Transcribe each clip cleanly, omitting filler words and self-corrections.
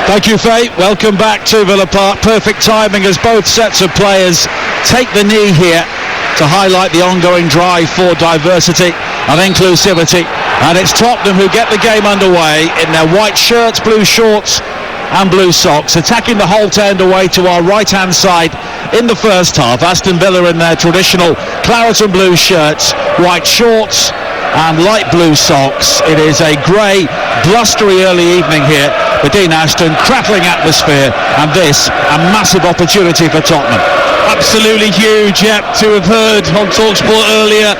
Thank you, Faye. Welcome back to Villa Park. Perfect timing as both sets of players take the knee here to highlight the ongoing drive for diversity and inclusivity. And it's Tottenham who get the game underway in their white shirts, blue shorts and blue socks, attacking the Holt end away to our right-hand side in the first half. Aston Villa in their traditional claret and blue shirts, white shorts and light blue socks. It is a grey, blustery early evening here. The Dean Aston, crackling atmosphere, and this a massive opportunity for Tottenham. Absolutely huge, yep. To have heard on TalkSport earlier,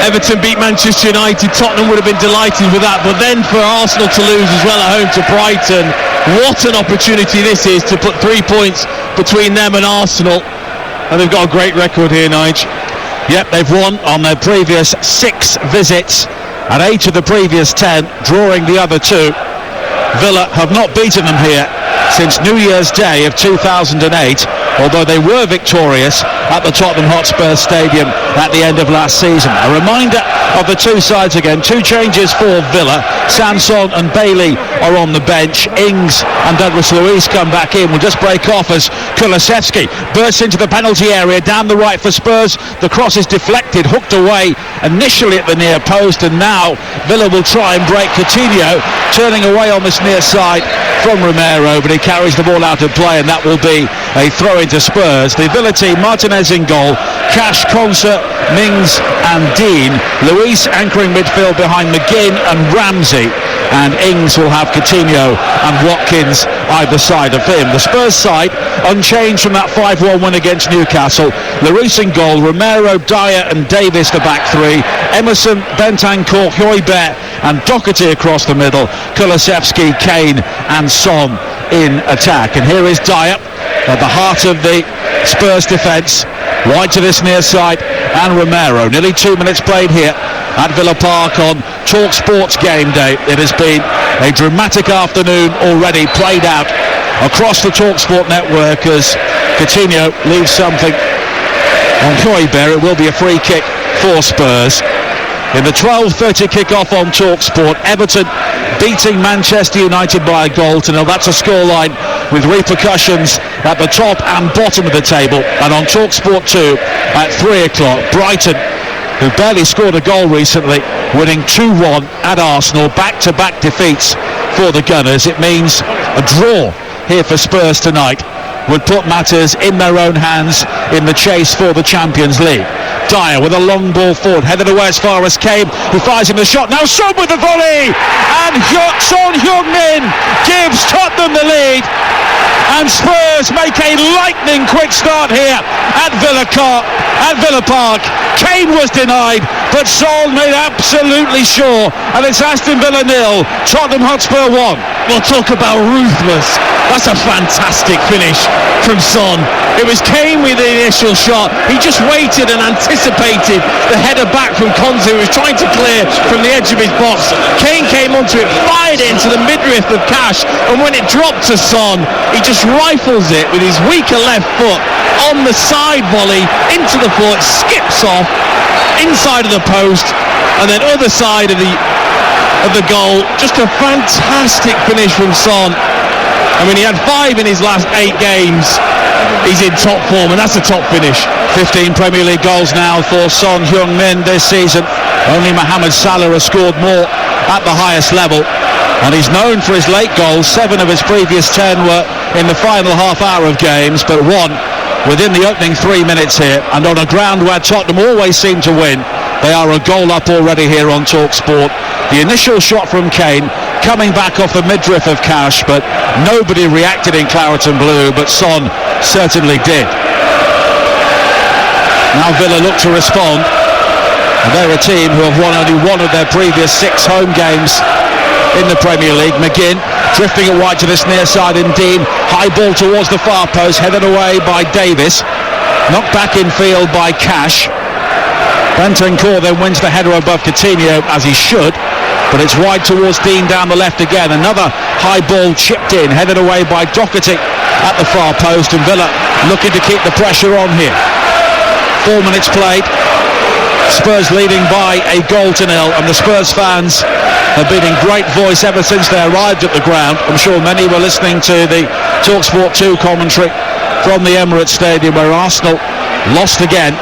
Everton beat Manchester United, Tottenham would have been delighted with that, but then for Arsenal to lose as well at home to Brighton, what an opportunity this is to put 3 points between them and Arsenal, and they've got a great record here, Nige. Yep, they've won on their previous 6 visits and 8 of the previous 10, drawing the other 2. Villa have not beaten them here since New Year's Day of 2008, although they were victorious at the Tottenham Hotspur Stadium at the end of last season. A reminder of the two sides again. 2 changes for Villa. Sanson and Bailey are on the bench. Ings and Douglas Luiz come back in. We'll just break off as Kulusevski bursts into the penalty area down the right for Spurs. The cross is deflected, hooked away initially at the near post, and now Villa will try and break Coutinho, turning away on this near side from Romero, but he carries the ball out of play, and that will be a throw into Spurs. The Villa team: Martinez in goal, Cash, Konsa, Mings and Dean. Luis anchoring midfield behind McGinn and Ramsey, and Ings will have Coutinho and Watkins either side of him. The Spurs side unchanged from that 5-1 win against Newcastle. Luis in goal, Romero, Dyer and Davis the back 3, Emerson, Bentancur, Højbjerg and Doherty across the middle, Kulusevski, Kane and Son in attack. And here is Dyer at the heart of the Spurs defence, wide to this near side, and Romero. Nearly 2 minutes played here at Villa Park on TalkSport's game day. It has been a dramatic afternoon already played out across the TalkSport network as Coutinho leaves something on Højbjerg. It will be a free kick for Spurs. In the 12:30 kick-off on TalkSport, Everton beating Manchester United by a goal to nil. That's a scoreline with repercussions at the top and bottom of the table. And on TalkSport 2 at 3 o'clock, Brighton, who barely scored a goal recently, winning 2-1 at Arsenal. Back-to-back defeats for the Gunners. It means a draw here for Spurs tonight would put matters in their own hands in the chase for the Champions League. Dyer with a long ball forward, headed away as far as Kane, who fires him the shot. Now Son with the volley, and Son Heung-min gives Tottenham the lead, and Spurs make a lightning quick start here at Villa Park. Kane was denied, but Son made absolutely sure, and it's Aston Villa 0, Tottenham Hotspur 1. Well, talk about ruthless. That's a fantastic finish from Son. It was Kane with the initial shot. He just waited and anticipated the header back from Konsa, who was trying to clear from the edge of his box. Kane came onto it, fired it into the midriff of Cash, and when it dropped to Son, he just rifles it with his weaker left foot on the side volley into the foot, skips off inside of the post, and then other side of the goal. Just a fantastic finish from Son. I mean, he had 5 in his last 8 games. He's in top form, and that's a top finish. 15 Premier League goals now for Son Heung-min this season. Only Mohamed Salah has scored more at the highest level, and he's known for his late goals. 7 of his previous 10 were in the final half hour of games, but 1 within the opening 3 minutes here, and on a ground where Tottenham always seem to win. They are a goal up already here on TalkSport. The initial shot from Kane coming back off the midriff of Cash, but nobody reacted in claret and blue, but Son certainly did. Now Villa look to respond. And they're a team who have won only 1 of their previous 6 home games in the Premier League. McGinn drifting it wide to this near side, and Dean, high ball towards the far post, headed away by Davis, knocked back in field by Cash. Bentancur then wins the header above Coutinho, as he should, but it's wide towards Dean down the left again. Another high ball chipped in, headed away by Doherty at the far post, and Villa looking to keep the pressure on here. 4 minutes played, Spurs leading by a goal to nil, and the Spurs fans have been in great voice ever since they arrived at the ground. I'm sure many were listening to the TalkSport 2 commentary from the Emirates Stadium, where Arsenal lost again,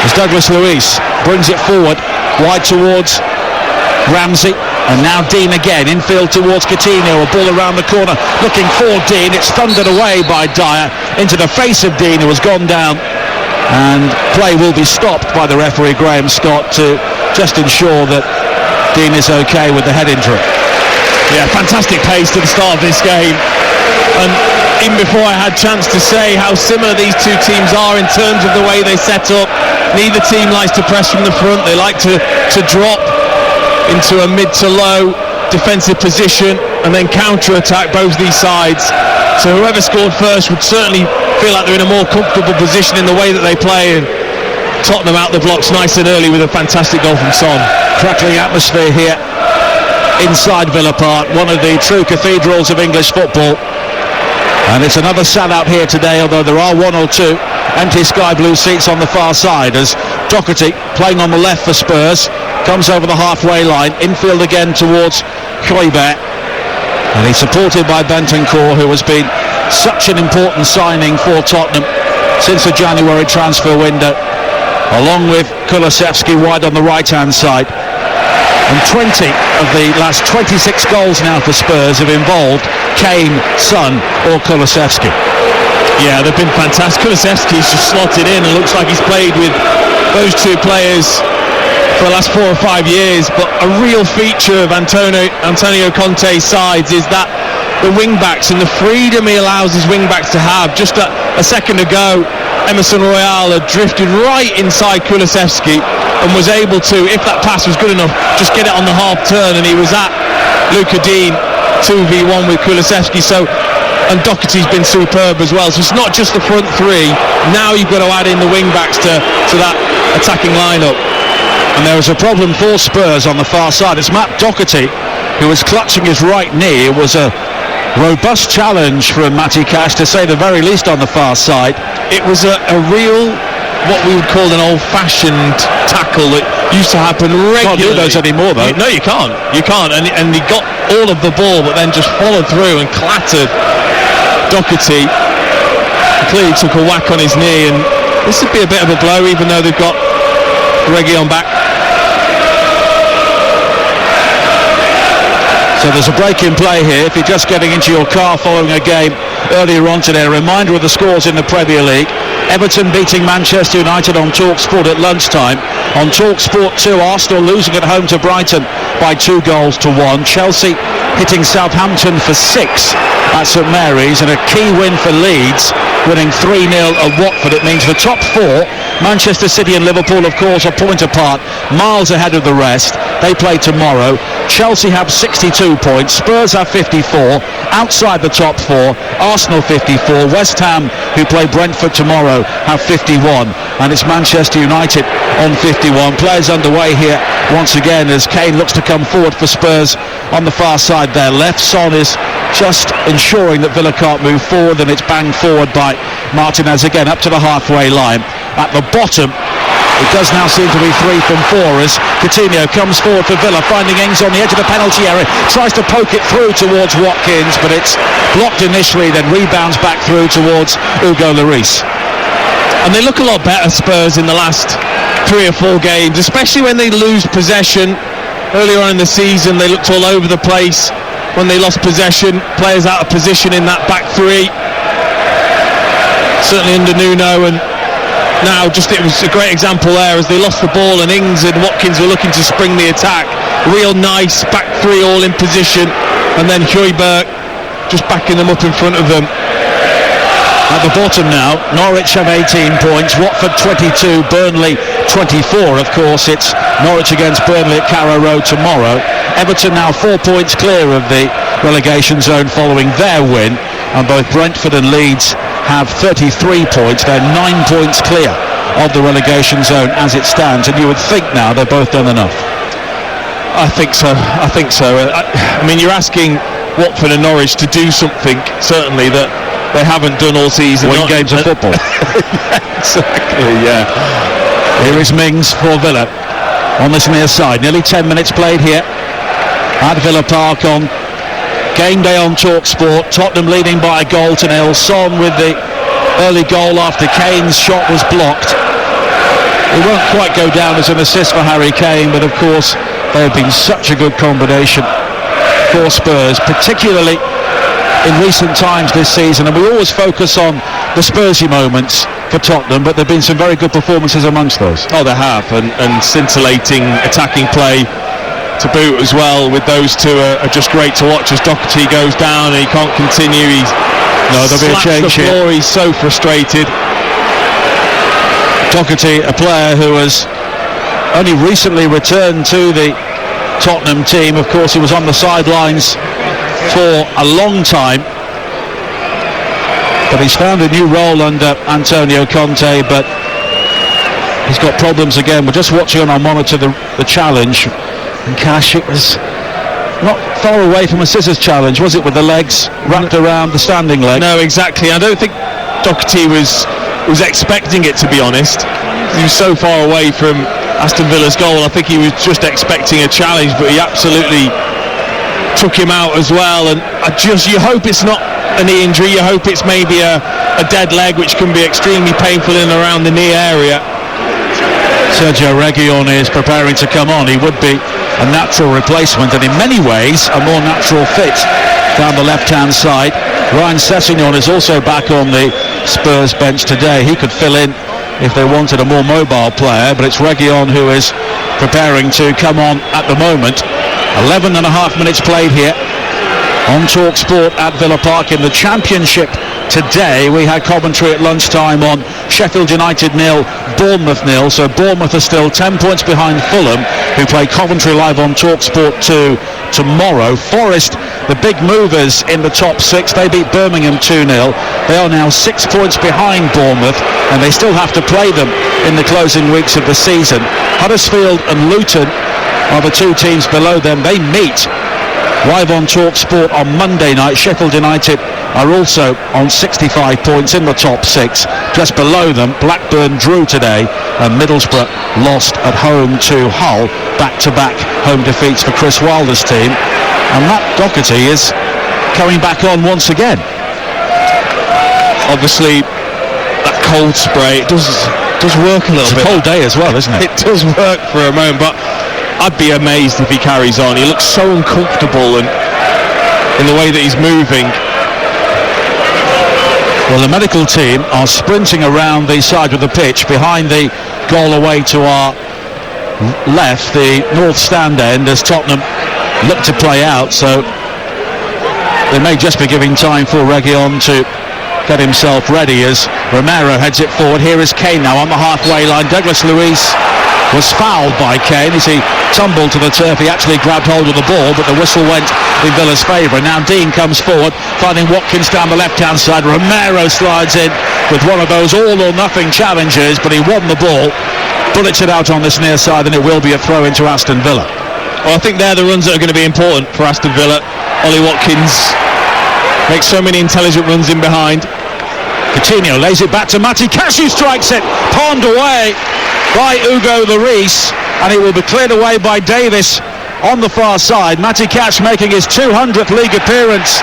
as Douglas Luiz brings it forward wide towards Ramsey, and now Dean again, infield towards Coutinho, a ball around the corner looking for Dean. It's thundered away by Dyer into the face of Dean, who has gone down, and play will be stopped by the referee Graham Scott to just ensure that Dean is okay with the head injury. Yeah, fantastic pace to the start of this game, and even before I had chance to say how similar these two teams are in terms of the way they set up, neither team likes to press from the front. They like to drop into a mid to low defensive position and then counter-attack both these sides. So whoever scored first would certainly feel like they're in a more comfortable position in the way that they play, and Tottenham out the blocks nice and early with a fantastic goal from Son. Crackling atmosphere here inside Villa Park, one of the true cathedrals of English football. And it's another sellout here today, although there are one or two empty sky blue seats on the far side, as Doherty, playing on the left for Spurs, comes over the halfway line, infield again towards Højbjerg, and he's supported by Bentancur, who has been such an important signing for Tottenham since the January transfer window, along with Kulusevski wide on the right hand side. And 20 of the last 26 goals now for Spurs have involved Kane, Son or Kulusevski. Yeah, they've been fantastic. Kulusevski's just slotted in and looks like he's played with those two players for the last 4 or 5 years. But a real feature of Antonio Conte's sides is that the wing-backs and the freedom he allows his wing-backs to have. Just a second ago, Emerson Royal had drifted right inside Kulusevski and was able to, if that pass was good enough, just get it on the half turn, and he was at Luca Dean 2v1 with Kulusevski. So, and Doherty's been superb as well. So it's not just the front three, now you've got to add in the wing backs to that attacking lineup. And there is a problem for Spurs on the far side. It's Matt Doherty who was clutching his right knee. It was a robust challenge from Matty Cash, to say the very least, on the far side. It was a real, what we would call an old-fashioned tackle that used to happen regularly. Can't do those anymore, though. No, you can't. And he got all of the ball, but then just followed through and clattered Doherty. Clearly took a whack on his knee, and this would be a bit of a blow, even though they've got Reguilon back. So there's a break in play here. If you're just getting into your car following a game earlier on today, a reminder of the scores in the Premier League. Everton beating Manchester United on TalkSport at lunchtime. On TalkSport 2, Arsenal losing at home to Brighton by 2-1. Chelsea hitting Southampton for 6 at St Mary's, and a key win for Leeds, winning 3-0 at Watford. It means the top 4, Manchester City and Liverpool, of course, are point apart, miles ahead of the rest. They play tomorrow. Chelsea have 62 points, Spurs have 54, outside the top 4, Arsenal 54, West Ham, who play Brentford tomorrow, have 51, and it's Manchester United on 51. Players underway here once again as Kane looks to come forward for Spurs on the far side there. Left, Son is just ensuring that Villa can't move forward, and it's banged forward by Martinez again up to the halfway line. At the bottom, it does now seem to be 3 from 4 as Coutinho comes forward for Villa, finding Ings on the edge of the penalty area, tries to poke it through towards Watkins, but it's blocked initially, then rebounds back through towards Hugo Lloris. And they look a lot better, Spurs, in the last 3 or 4 games, especially when they lose possession. Earlier on in the season, they looked all over the place when they lost possession, players out of position in that back three, certainly under Nuno. And now just, it was a great example there as they lost the ball and Ings and Watkins were looking to spring the attack. Real nice back three, all in position, and then Højbjerg just backing them up in front of them. At the bottom now, Norwich have 18 points, Watford 22, Burnley 24. Of course, it's Norwich against Burnley at Carrow Road tomorrow. Everton now 4 points clear of the relegation zone following their win, and both Brentford and Leeds have 33 points. They're 9 points clear of the relegation zone as it stands, and you would think now they've both done enough. I think so. I mean, you're asking Watford and Norwich to do something, certainly, that they haven't done all season. Win games of football. Exactly, yeah. Here is Mings for Villa on this near side. Nearly 10 minutes played here at Villa Park on game day on TalkSport. Tottenham leading by a goal to nil. Son with the early goal after Kane's shot was blocked. It won't quite go down as an assist for Harry Kane, but of course they have been such a good combination for Spurs, particularly in recent times this season. And we always focus on the Spursy moments for Tottenham, but there have been some very good performances amongst those. Oh, they have, and scintillating attacking play to boot as well. With those two are just great to watch as Doherty goes down and he can't continue. There'll be a change the floor. Here. He's so frustrated. Doherty, a player who has only recently returned to the Tottenham team. Of course, he was on the sidelines for a long time, but he's found a new role under Antonio Conte, but he's got problems again. We're just watching on our monitor the challenge, and Cash, it was not far away from a scissors challenge, was it, with the legs wrapped around the standing leg? No, exactly. I don't think Doherty was expecting it, to be honest. He was so far away from Aston Villa's goal. I think he was just expecting a challenge, but he absolutely took him out as well. And you hope it's not a knee injury. You hope it's maybe a dead leg, which can be extremely painful in and around the knee area. Sergio Reguilón is preparing to come on. He would be a natural replacement, and in many ways a more natural fit down the left-hand side. Ryan Sessegnon is also back on the Spurs bench today. He could fill in if they wanted a more mobile player, but it's Reguilón who is preparing to come on at the moment. 11 and a half minutes played here on TalkSport at Villa Park in the Championship. Today we had commentary at lunchtime on Sheffield United 0, Bournemouth 0. So Bournemouth are still 10 points behind Fulham, who play Coventry live on TalkSport 2 tomorrow. Forest, the big movers in the top six, they beat Birmingham 2-0. They are now 6 points behind Bournemouth, and they still have to play them in the closing weeks of the season. Huddersfield and Luton are the two teams below them. They meet live on TalkSport on Monday night. Sheffield United are also on 65 points in the top six. Just below them, Blackburn drew today, and Middlesbrough lost at home to Hull. Back-to-back home defeats for Chris Wilder's team. And Matt Doherty is coming back on once again. Obviously, that cold spray, it does work a little bit. It's a cold day as well, isn't it? It does work for a moment, but I'd be amazed if he carries on. He looks so uncomfortable and in the way that he's moving. Well, the medical team are sprinting around the side of the pitch behind the goal away to our left, the north stand end, as Tottenham look to play out. So they may just be giving time for Reguilón to get himself ready as Romero heads it forward. Here is Kane now on the halfway line. Douglas Luiz was fouled by Kane as he tumbled to the turf. He actually grabbed hold of the ball, but the whistle went in Villa's favour. Now Dean comes forward, finding Watkins down the left-hand side. Romero slides in with one of those all-or-nothing challenges, but he won the ball, bullets it out on this near side, and it will be a throw into Aston Villa. Well, I think they're the runs that are going to be important for Aston Villa. Ollie Watkins makes so many intelligent runs in behind. Coutinho lays it back to Matty Cash, who strikes it, palmed away by Hugo Lloris, and it will be cleared away by Davis on the far side. Matty Cash making his 200th league appearance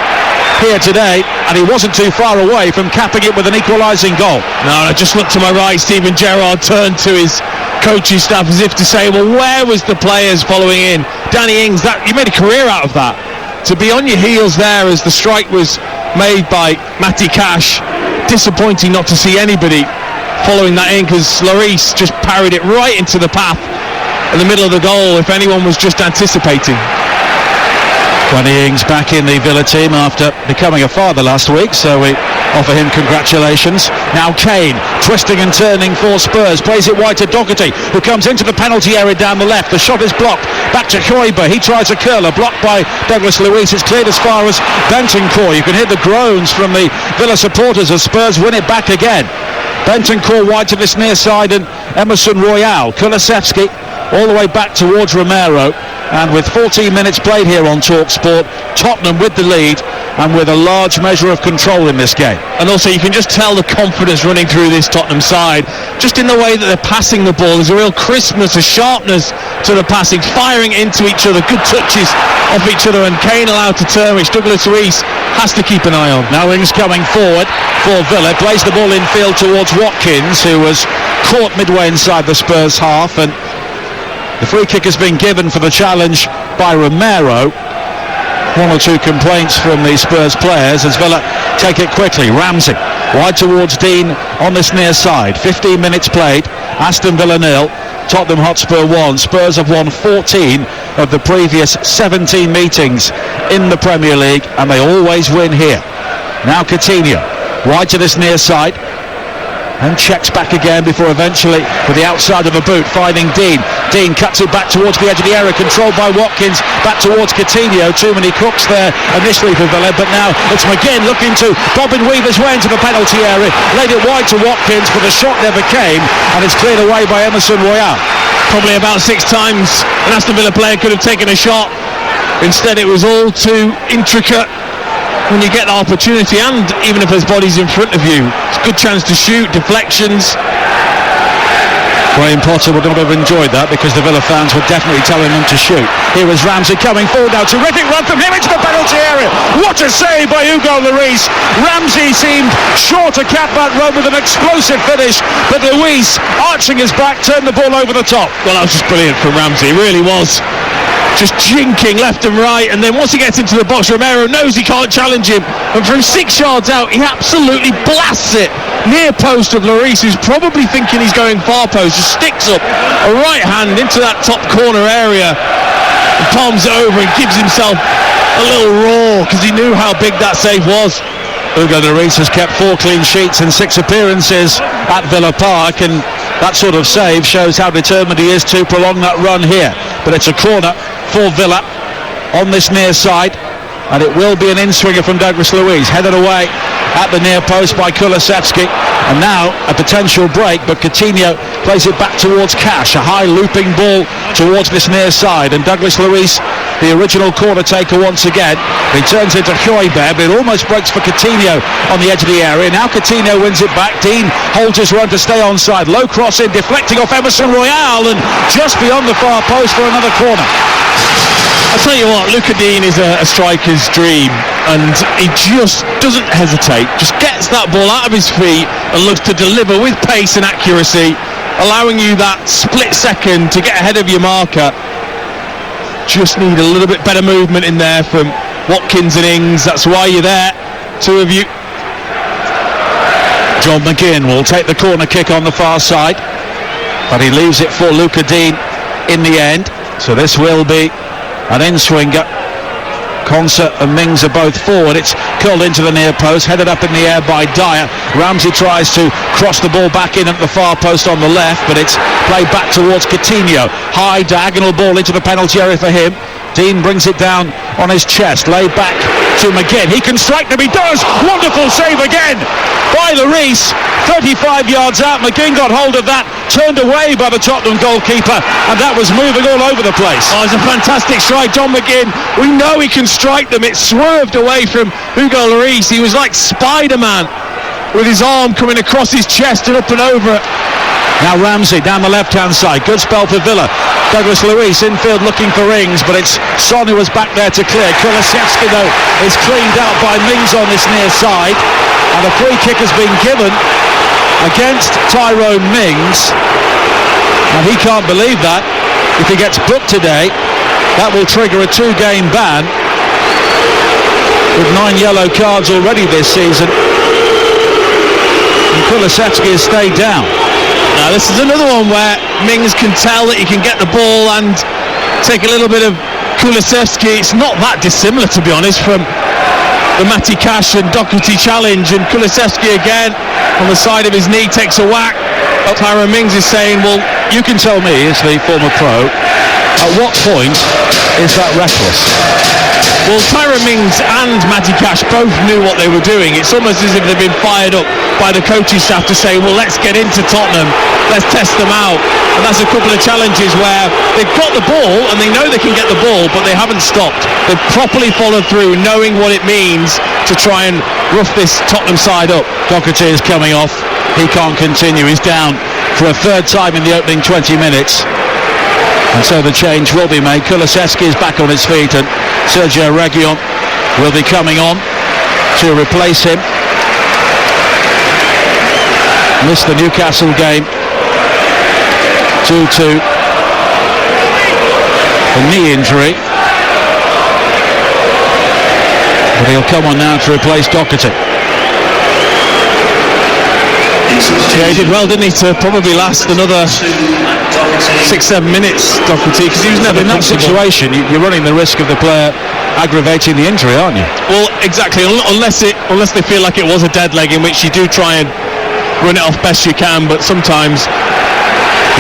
here today, and he wasn't too far away from capping it with an equalising goal. No, I just looked to my right. Steven Gerrard turned to his coaching staff as if to say, well, where was the players following in? Danny Ings, you made a career out of that. To be on your heels there as the strike was made by Matty Cash, disappointing not to see anybody following that in, because Lloris just parried it right into the path in the middle of the goal if anyone was just anticipating. Danny Ings back in the Villa team after becoming a father last week, so we offer him congratulations. Now Kane, twisting and turning for Spurs, plays it wide to Doherty, who comes into the penalty area down the left. The shot is blocked, back to Højbjerg, he tries a curler, blocked by Douglas Luiz. It's cleared as far as Bentancur. You can hear the groans from the Villa supporters as Spurs win it back again. Bentancur wide to this near side, and Emerson Royal, Kulusevski all the way back towards Romero. And with 14 minutes played here on TalkSport, Tottenham with the lead and with a large measure of control in this game. And also you can just tell the confidence running through this Tottenham side, just in the way that they're passing the ball. There's a real crispness, a sharpness to the passing, firing into each other, good touches off each other, and Kane allowed to turn, which Douglas Luiz has to keep an eye on. Now Ings coming forward for Villa, plays the ball infield towards Watkins, who was caught midway inside the Spurs half, and the free kick has been given for the challenge by Romero. One or two complaints from the Spurs players as Villa take it quickly. Ramsey wide towards Dean on this near side. 15 minutes played. Aston Villa 0, Tottenham Hotspur 1. Spurs have won 14 of the previous 17 meetings in the Premier League, and they always win here. Now Coutinho wide to this near side, and checks back again before eventually, with the outside of a boot, finding Dean. Dean cuts it back towards the edge of the area, controlled by Watkins, back towards Coutinho. Too many cooks there initially for Villa, but now it's McGinn looking to bob and weave his way into the penalty area, laid it wide to Watkins, but the shot never came, and it's cleared away by Emerson Royal. Probably about 6 times an Aston Villa player could have taken a shot. Instead it was all too intricate. When you get the opportunity, and even if his body's in front of you, it's a good chance to shoot, deflections. Graham Potter would not have enjoyed that, because the Villa fans were definitely telling them to shoot. Here is Ramsey coming forward now, terrific run from him into the penalty area. What a save by Hugo Lloris. Ramsey seemed sure to cap that run with an explosive finish, but Lloris, arching his back, turned the ball over the top. Well, that was just brilliant from Ramsey, it really was. Just jinking left and right, and then once he gets into the box, Romero knows he can't challenge him, and from 6 yards out he absolutely blasts it near post of Lloris, who's probably thinking he's going far post. Just sticks up a right hand into that top corner area and palms it over and gives himself a little roar, because he knew how big that save was. Hugo Lloris has kept 4 clean sheets in 6 appearances at Villa Park, and that sort of save shows how determined he is to prolong that run here. But it's a corner for Villa on this near side, and it will be an in-swinger from Douglas Luiz, headed away at the near post by Kulusevski, and now a potential break, but Coutinho plays it back towards Cash, a high looping ball towards this near side, and Douglas Luiz, the original corner taker once again, he turns into Højbjerg, but it almost breaks for Coutinho on the edge of the area. Now Coutinho wins it back, Dean holds his run to stay onside, low cross in, deflecting off Emerson Royal, and just beyond the far post for another corner. I'll tell you what, Luca Dean is a striker's dream, and he just doesn't hesitate, just gets that ball out of his feet and looks to deliver with pace and accuracy, allowing you that split second to get ahead of your marker. Just need a little bit better movement in there from Watkins and Ings. That's why you're there, 2 of you. John McGinn will take the corner kick on the far side, but he leaves it for Luca Dean in the end. So this will be an in-swinger. Konsa and Mings are both forward. It's curled into the near post, headed up in the air by Dyer. Ramsey tries to cross the ball back in at the far post on the left, but it's played back towards Coutinho. High diagonal ball into the penalty area for him. Dean brings it down on his chest, laid back to McGinn. He can strike them, he does! Wonderful save again by Lloris. 35 yards out, McGinn got hold of that, turned away by the Tottenham goalkeeper, and that was moving all over the place. Oh, it's a fantastic strike, John McGinn. We know he can strike them. It swerved away from Hugo Lloris. He was like Spider-Man with his arm coming across his chest and up and over it. Now Ramsey down the left-hand side. Good spell for Villa. Douglas Luiz infield looking for Ings, but it's Son who was back there to clear. Kulusevski, though, is cleaned out by Mings on this near side. And a free kick has been given against Tyrone Mings. And he can't believe that. If he gets booked today, that will trigger a 2-game ban, with 9 yellow cards already this season. And Kulusevski has stayed down. Now this is another one where Mings can tell that he can get the ball and take a little bit of Kulusevski. It's not that dissimilar, to be honest, from the Matty Cash and Doherty challenge, and Kulusevski again on the side of his knee takes a whack. Tyrone Mings is saying, well, you can tell me, as the former pro, at what point is that reckless? Well, Tyrone Mings and Matty Cash both knew what they were doing. It's almost as if they've been fired up by the coaching staff to say, well, let's get into Tottenham, let's test them out. And that's a couple of challenges where they've got the ball and they know they can get the ball, but they haven't stopped. They've properly followed through, knowing what it means to try and rough this Tottenham side up. Doherty is coming off. He can't continue. He's down for a third time in the opening 20 minutes. And so the change will be made. Kulusevski is back on his feet and Sergio Reguilon will be coming on to replace him. Missed the Newcastle game due to a knee injury. But he'll come on now to replace Doherty. Yeah, he did well, didn't he, to probably last another 6-7 minutes, Doherty, because he was never in that situation. You're running the risk of the player aggravating the injury, aren't you? Well, exactly, unless they feel like it was a dead leg, in which you do try and run it off best you can, but sometimes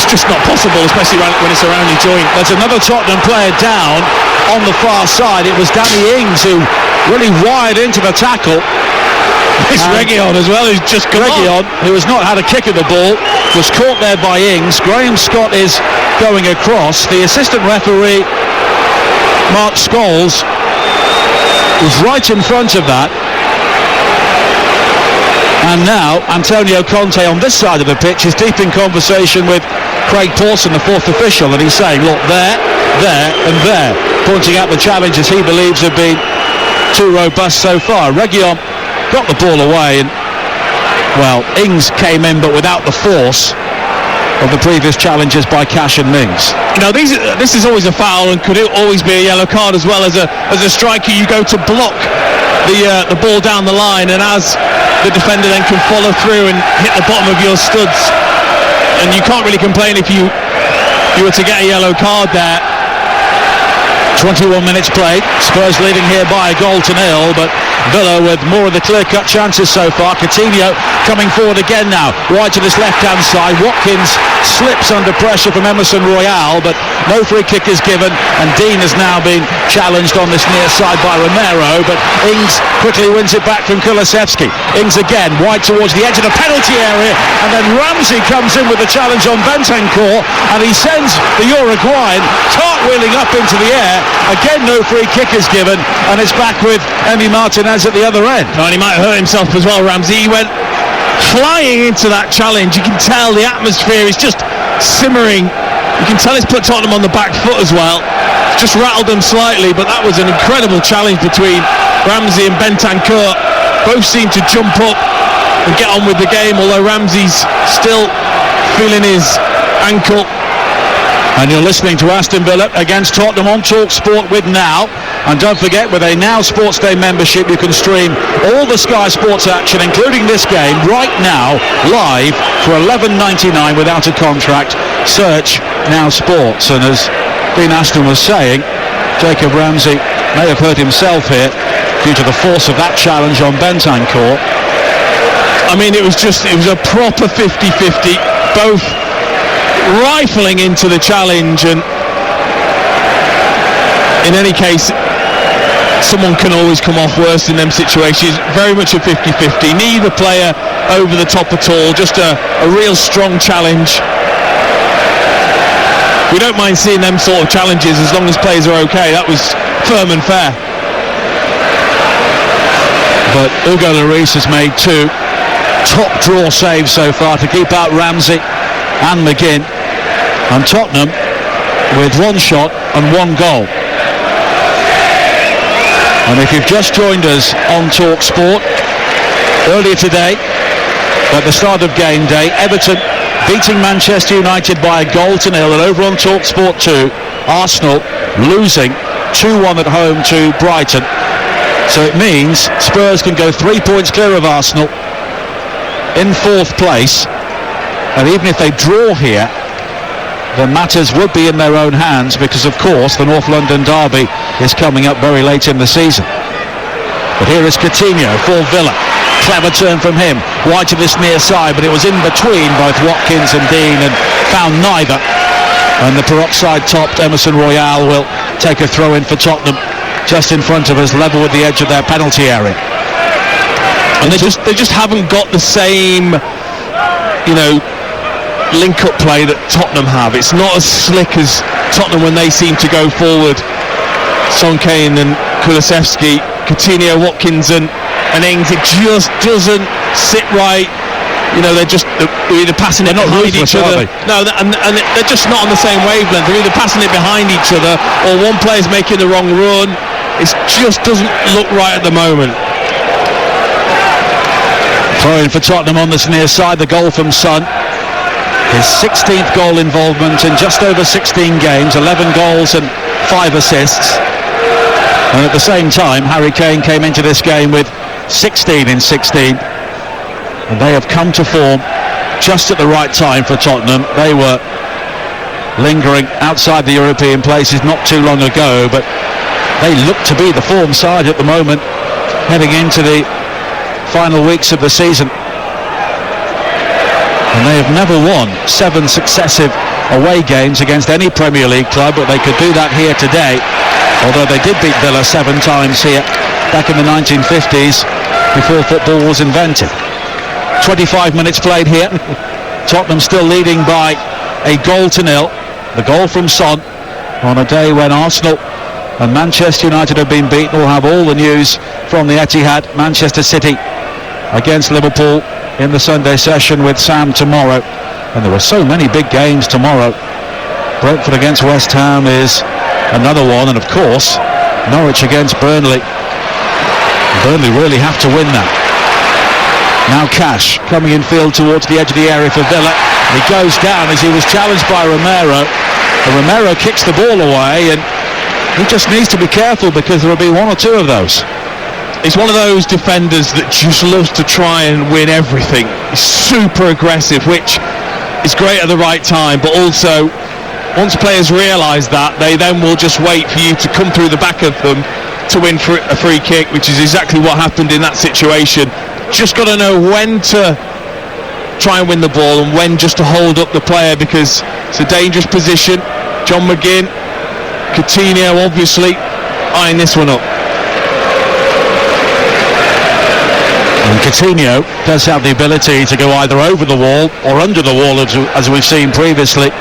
it's just not possible, especially when it's around your joint. There's another Tottenham player down on the far side. It was Danny Ings who really wired into the tackle. It's Reguilon as well, who's just come Reguilon, who has not had a kick at the ball, was caught there by Ings. Graham Scott is going across. The assistant referee, Mark Scholes, was right in front of that. And now Antonio Conte on this side of the pitch is deep in conversation with Craig Pawson, the fourth official, and he's saying, look, there, and there, pointing out the challenges he believes have been too robust so far. Reguilon got the ball away and, well, Ings came in but without the force of the previous challenges by Cash and Mings. You know, this is always a foul and could always be a yellow card as well. As a striker, you go to block the ball down the line, and as the defender then can follow through and hit the bottom of your studs, and you can't really complain if you were to get a yellow card there. 21 minutes played. Spurs leading here by a goal to nil, but Villa with more of the clear-cut chances so far. Coutinho coming forward again now, right to this left-hand side. Watkins slips under pressure from Emerson Royale, but no free kick is given, and Dean has now been challenged on this near side by Romero, but Ings quickly wins it back from Kulusevski. Ings again, wide towards the edge of the penalty area, and then Ramsey comes in with the challenge on Bentancur, and he sends the Uruguayan cartwheeling up into the air. Again, no free kick is given, and it's back with Emi Martinez at the other end. Oh, and he might hurt himself as well, Ramsey. He went flying into that challenge. You can tell the atmosphere is just simmering. You can tell it's put Tottenham on the back foot as well. It's just rattled them slightly, but that was an incredible challenge between Ramsey and Bentancur. Both seem to jump up and get on with the game, although Ramsey's still feeling his ankle. And you're listening to Aston Villa against Tottenham on TalkSport with Now. And don't forget, with a Now Sports Day membership, you can stream all the Sky Sports action, including this game, right now, live for $11.99 without a contract. Search Now Sports. And as Dean Aston was saying, Jacob Ramsey may have hurt himself here due to the force of that challenge on Bentancur. I mean, it was a proper 50-50. Both rifling into the challenge, and in any case someone can always come off worse in them situations. Very much a 50-50, neither player over the top at all, just a real strong challenge. We don't mind seeing them sort of challenges as long as players are okay. That was firm and fair. But Hugo Lloris has made two top draw saves so far to keep out Ramsey and McGinn, and Tottenham with one shot and one goal. And if you've just joined us on TalkSport, earlier today at the start of game day, Everton beating Manchester United by a goal to nil, and over on TalkSport 2, Arsenal losing 2-1 at home to Brighton. So it means Spurs can go 3 points clear of Arsenal in fourth place, and even if they draw here, then matters would be in their own hands, because of course the North London derby is coming up very late in the season. But here is Coutinho for Villa. Clever turn from him, wide to this near side, but it was in between both Watkins and Dean and found neither. And the peroxide topped Emerson Royale will take a throw in for Tottenham just in front of us, level with the edge of their penalty area. And they just haven't got the same, link-up play that Tottenham have. It's not as slick as Tottenham when they seem to go forward. Son Kane and Kulusevski, Coutinho, Watkins and Ings, it just doesn't sit right. They're either passing it behind each other. No, and they're just not on the same wavelength. They're either passing it behind each other or one player's making the wrong run. It just doesn't look right at the moment. Throwing for Tottenham on this near side, the goal from Son. His 16th goal involvement in just over 16 games, 11 goals and 5 assists. And at the same time, Harry Kane came into this game with 16 in 16. And they have come to form just at the right time for Tottenham. They were lingering outside the European places not too long ago, but they look to be the form side at the moment, heading into the final weeks of the season. And they have never won 7 successive away games against any Premier League club, but they could do that here today, although they did beat Villa 7 times here back in the 1950s before football was invented. 25 minutes played here. Tottenham still leading by a 1-0. The goal from Son on a day when Arsenal and Manchester United have been beaten. We'll have all the news from the Etihad. Manchester City against Liverpool in the Sunday session with Sam tomorrow. And there are so many big games tomorrow. Brentford against West Ham is another one, and of course Norwich against Burnley. Burnley really have to win that. Now Cash coming in field towards the edge of the area for Villa. He goes down as he was challenged by Romero. And Romero kicks the ball away, and he just needs to be careful because there will be 1 or 2 of those. He's one of those defenders that just loves to try and win everything. He's super aggressive, which is great at the right time, but also once players realise that, they then will just wait for you to come through the back of them to win for a free kick, which is exactly what happened in that situation. Just got to know when to try and win the ball and when just to hold up the player, because it's a dangerous position. John McGinn, Coutinho obviously eyeing this one up. And Coutinho does have the ability to go either over the wall or under the wall, as we've seen previously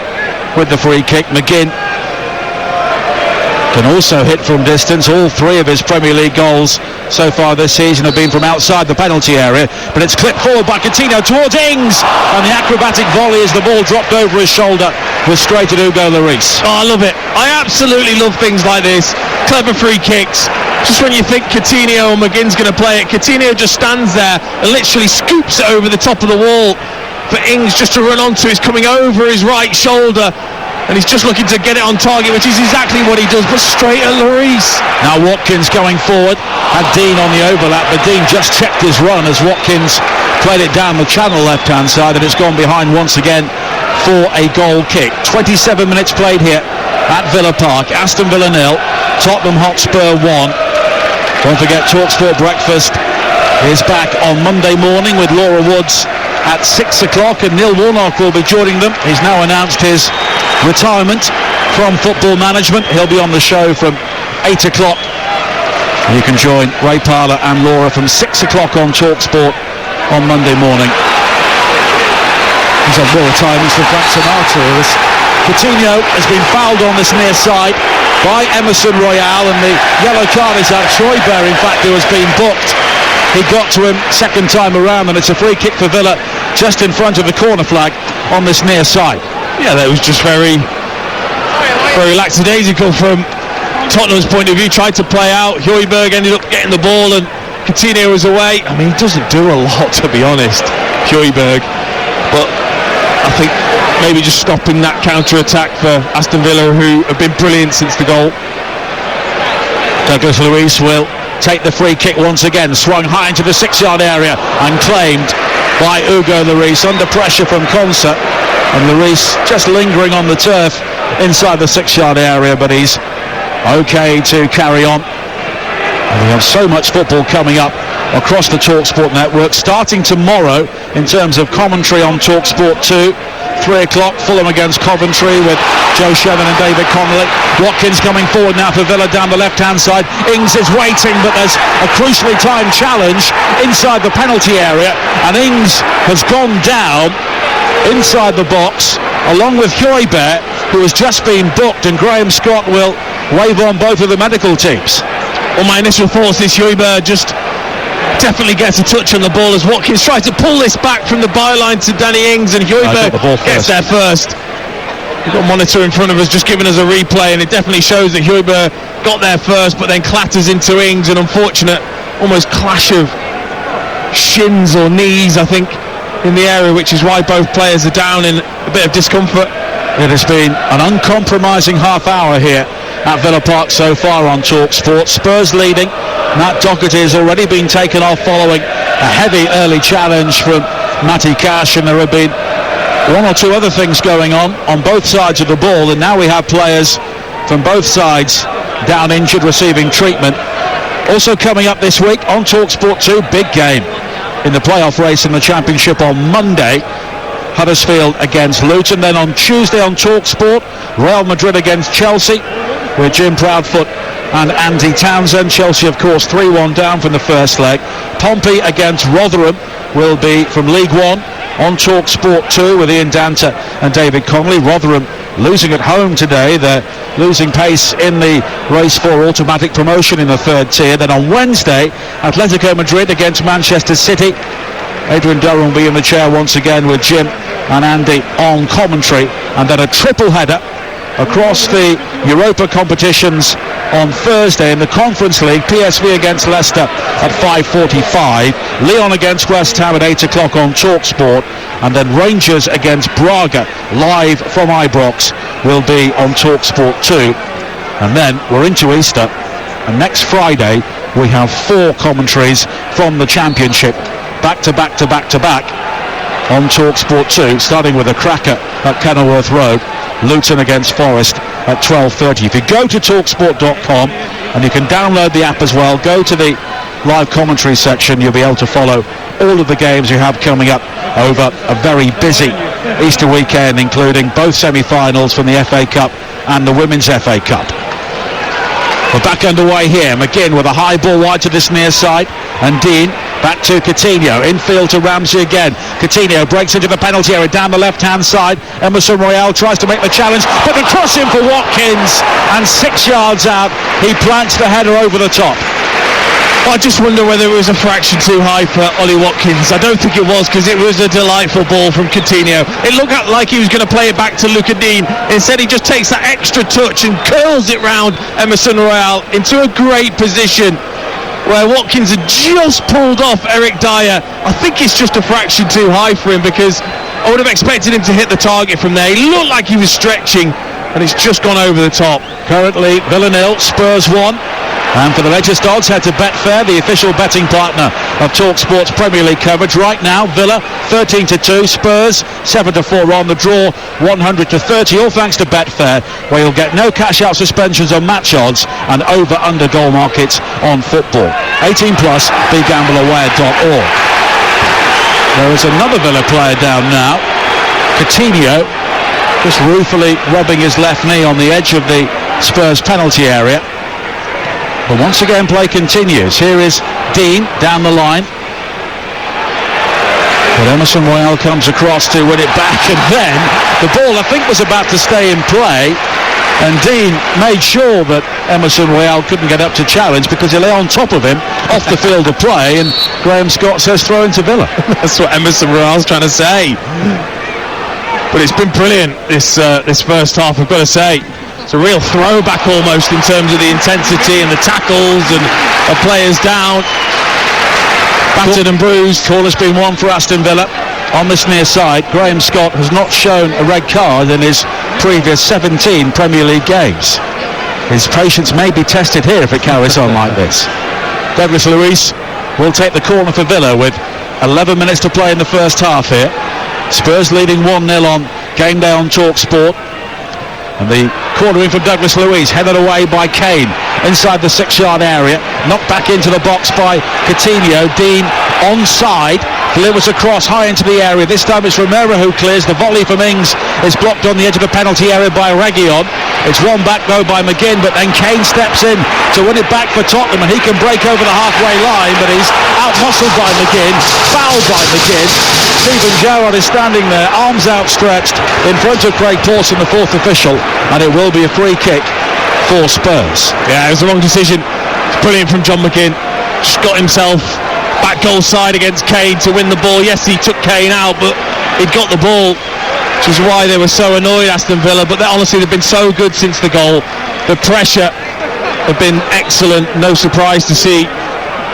with the free kick. McGinn can also hit from distance. All 3 of his Premier League goals so far this season have been from outside the penalty area, but it's clipped forward by Coutinho towards Ings, and the acrobatic volley as the ball dropped over his shoulder was straight at Hugo Lloris. Oh, I love it. I absolutely love things like this. Clever free kicks. Just when you think Coutinho and McGinn's going to play it, Coutinho just stands there and literally scoops it over the top of the wall for Ings just to run onto. It's coming over his right shoulder, and he's just looking to get it on target, which is exactly what he does, but straight at Lloris. Now Watkins going forward, had Dean on the overlap, but Dean just checked his run as Watkins played it down the channel left-hand side, and it's gone behind once again for a goal kick. 27 minutes played here at Villa Park. Aston Villa 0, Tottenham Hotspur 1. Don't forget, TalkSport Breakfast is back on Monday morning with Laura Woods at 6 o'clock, and Neil Warnock will be joining them. He's now announced his retirement from football management. He'll be on the show from 8 o'clock. You can join Ray Parlour and Laura from 6 o'clock on TalkSport on Monday morning. He's had more retirements than Frank Sinatra. As Coutinho has been fouled on this near side by Emerson Royale, and the yellow card is out. Troyberg, in fact, who has been booked. He got to him second time around, and it's a free kick for Villa just in front of the corner flag on this near side. Yeah, that was just very lackadaisical from Tottenham's point of view. Tried to play out. Højbjerg ended up getting the ball, and Coutinho was away. I mean, he doesn't do a lot, to be honest, Højbjerg. But I think maybe just stopping that counter-attack for Aston Villa, who have been brilliant since the goal. Douglas Luiz will take the free kick once again, swung high into the 6-yard area and claimed by Hugo Lloris under pressure from Konsa, and Lloris just lingering on the turf inside the 6-yard area, but he's okay to carry on. And we have so much football coming up across the TalkSport network, starting tomorrow in terms of commentary on TalkSport 2. 3 o'clock, Fulham against Coventry with Joe Sherman and David Connolly. Watkins coming forward now for Villa down the left-hand side. Ings is waiting, but there's a crucially timed challenge inside the penalty area, and Ings has gone down inside the box along with Højbjerg, who has just been booked, and Graham Scott will wave on both of the medical teams. Well, my initial thoughts is Højbjerg just definitely gets a touch on the ball as Watkins tries to pull this back from the byline to Danny Ings, and Højbjerg gets there first. We've got a monitor in front of us just giving us a replay, and it definitely shows that Højbjerg got there first but then clatters into Ings. An unfortunate almost clash of shins or knees, I think, in the area, which is why both players are down in a bit of discomfort. It has been an uncompromising half hour here at Villa Park so far on TalkSport. Spurs leading. Matt Doherty has already been taken off following a heavy early challenge from Matty Cash, and there have been one or two other things going on both sides of the ball, and now we have players from both sides down injured, receiving treatment. Also coming up this week on TalkSport 2, big game in the playoff race in the Championship on Monday. Huddersfield against Luton. Then on Tuesday on TalkSport, Real Madrid against Chelsea with Jim Proudfoot and Andy Townsend. Chelsea, of course, 3-1 down from the first leg. Pompey against Rotherham will be from League One on TalkSport 2 with Ian Danter and David Connolly. Rotherham losing at home today. They're losing pace in the race for automatic promotion in the third tier. Then on Wednesday, Atletico Madrid against Manchester City. Adrian Durham will be in the chair once again with Jim and Andy on commentary. And then a triple header across the Europa competitions on Thursday in the Conference League. PSV against Leicester at 5:45. Lyon against West Ham at 8 o'clock on TalkSport. And then Rangers against Braga live from Ibrox will be on TalkSport 2. And then we're into Easter, and next Friday we have 4 commentaries from the Championship back to back to back to back on TalkSport 2, starting with a cracker at Kenilworth Road, Luton against Forest at 12:30. If you go to talksport.com, and you can download the app as well, go to the live commentary section, you'll be able to follow all of the games you have coming up over a very busy Easter weekend, including both semi-finals from the FA Cup and the Women's FA Cup. We're back underway here. McGinn with a high ball wide to this near side, and Dean back to Coutinho, infield to Ramsey again. Coutinho breaks into the penalty area down the left-hand side. Emerson Royale tries to make the challenge, but the cross in for Watkins, and 6 yards out, he plants the header over the top. I just wonder whether it was a fraction too high for Ollie Watkins. I don't think it was, because it was a delightful ball from Coutinho. It looked like he was going to play it back to Luca Dean. Instead, he just takes that extra touch and curls it round Emerson Royale into a great position where Watkins had just pulled off Eric Dyer. I think it's just a fraction too high for him, because I would have expected him to hit the target from there. He looked like he was stretching, and it's just gone over the top. Currently Villa 0, Spurs 1. And for the latest odds, head to Betfair, the official betting partner of TalkSport's Premier League coverage. Right now, Villa 13-2, Spurs 7-4 on the draw, 100-30, all thanks to Betfair, where you'll get no cash-out suspensions on match odds and over-under goal markets on football. 18+, begambleaware.org. There is another Villa player down now, Coutinho, just ruefully rubbing his left knee on the edge of the Spurs penalty area. But once again, play continues. Here is Dean down the line. But Emerson Royale comes across to win it back, and then the ball, I think, was about to stay in play, and Dean made sure that Emerson Royale couldn't get up to challenge, because he lay on top of him off the field of play, and Graham Scott says throw into Villa. That's what Emerson Royale's trying to say. But it's been brilliant, this first half, I've got to say. It's a real throwback almost in terms of the intensity and the tackles and the players down. Battered and bruised. Call has been won for Aston Villa on this near side. Graham Scott has not shown a red card in his previous 17 Premier League games. His patience may be tested here if it carries on like this. Douglas Luiz will take the corner for Villa with 11 minutes to play in the first half here. Spurs leading 1-0 on game day on TalkSport. And the corner in from Douglas Luiz, headed away by Kane inside the 6-yard area, knocked back into the box by Coutinho. Dean onside, delivers a cross high into the area. This time it's Romero who clears. The volley from Ings is blocked on the edge of the penalty area by Reguilon. It's won back though by McGinn, but then Kane steps in to win it back for Tottenham, and he can break over the halfway line, but he's out-muscled by McGinn, fouled by McGinn. Steven Gerrard is standing there, arms outstretched in front of Craig Pawson, the fourth official, and it will be a free kick for Spurs. Yeah, it was the wrong decision. It's brilliant from John McGinn. Just got himself back goal side against Kane to win the ball. Yes, he took Kane out, but he'd got the ball, which is why they were so annoyed, Aston Villa. But honestly, they've been so good since the goal. The pressure have been excellent. No surprise to see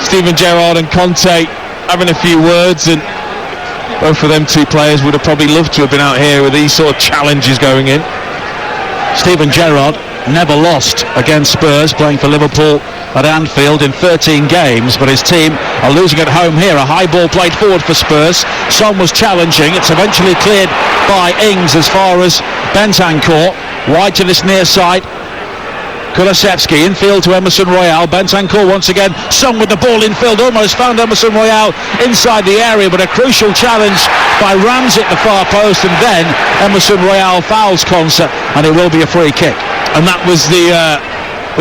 Steven Gerrard and Conte having a few words, and both of them two players would have probably loved to have been out here with these sort of challenges going in. Steven Gerrard never lost against Spurs, playing for Liverpool at Anfield in 13 games, but his team are losing at home here. A high ball played forward for Spurs. Son was challenging. It's eventually cleared by Ings as far as Bentancur. Wide to this near side. Kulusevski infield to Emerson Royal. Bentancur once again. Son with the ball infield, almost found Emerson Royal inside the area, but a crucial challenge by Ramsey at the far post, and then Emerson Royal fouls Konsa, and it will be a free kick. And that was the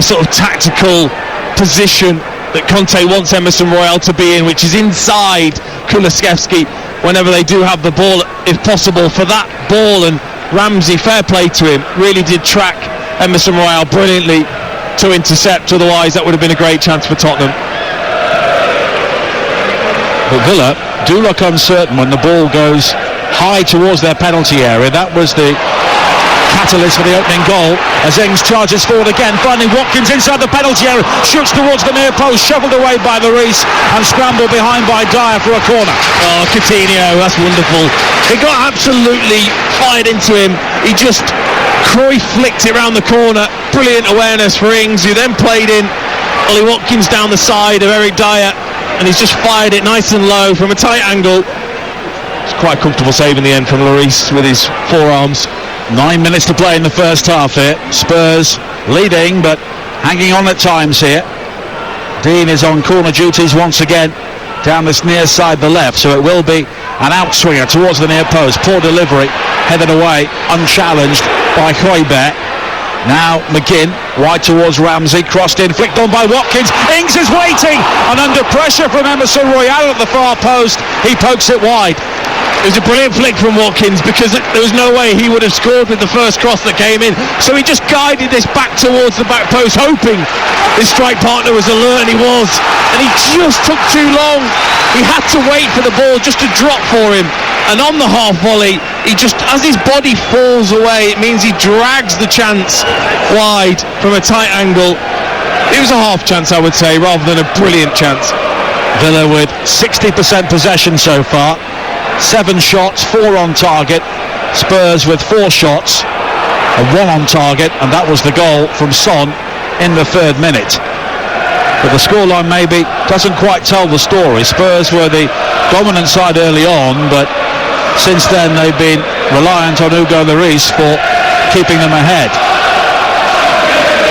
sort of tactical position that Conte wants Emerson Royal to be in, which is inside Kulusevski whenever they do have the ball, if possible, for that ball. And Ramsey, fair play to him, really did track Emerson Royal brilliantly to intercept. Otherwise that would have been a great chance for Tottenham. But Villa do look uncertain when the ball goes high towards their penalty area. That was the catalyst for the opening goal, as Ings charges forward again, finding Watkins inside the penalty area, shoots towards the near post, shovelled away by Lloris, and scrambled behind by Dyer for a corner. Oh, Coutinho, that's wonderful. It got absolutely fired into him. He just Cruyff flicked it around the corner. Brilliant awareness for Ings, who then played in Ollie Watkins down the side of Eric Dyer, and he's just fired it nice and low from a tight angle. It's quite a comfortable save in the end from Lloris with his forearms. 9 minutes to play in the first half here. Spurs leading, but hanging on at times here. Dean is on corner duties once again down this near side, the left, so it will be an outswinger towards the near post. Poor delivery, headed away unchallenged by Højbjerg. Now McGinn wide towards Ramsey, crossed in, flicked on by Watkins. Ings is waiting, and under pressure from Emerson Royal at the far post, he pokes it wide. It was a brilliant flick from Watkins, because there was no way he would have scored with the first cross that came in. So he just guided this back towards the back post, hoping his strike partner was alert, and he was. And he just took too long. He had to wait for the ball just to drop for him. And on the half volley, he just, as his body falls away, it means he drags the chance wide from a tight angle. It was a half chance, I would say, rather than a brilliant chance. Villa with 60% possession so far. 7 shots, 4 on target. Spurs with 4 shots and 1 on target, and that was the goal from Son in the 3rd minute. But the scoreline maybe doesn't quite tell the story. Spurs were the dominant side early on, but since then they've been reliant on Hugo Lloris for keeping them ahead.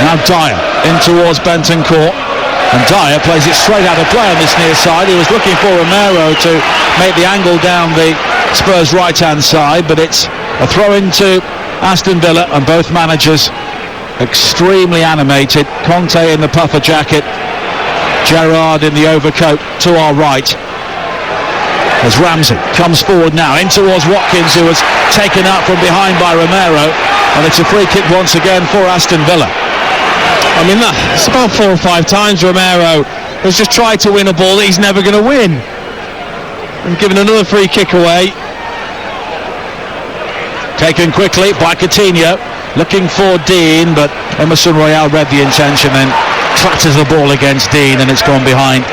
Now Dyer in towards Bentancur, and Dyer plays it straight out of play on this near side. He was looking for Romero to make the angle down the Spurs right hand side, but it's a throw into Aston Villa, and both managers extremely animated. Conte in the puffer jacket, Gerrard in the overcoat to our right, as Ramsey comes forward now in towards Watkins, who was taken out from behind by Romero, and it's a free kick once again for Aston Villa. I mean, that's about 4 or 5 times Romero has just tried to win a ball that he's never going to win, and given another free kick away. Taken quickly by Coutinho, looking for Dean, but Emerson Royal read the intention and clatters the ball against Dean, and it's gone behind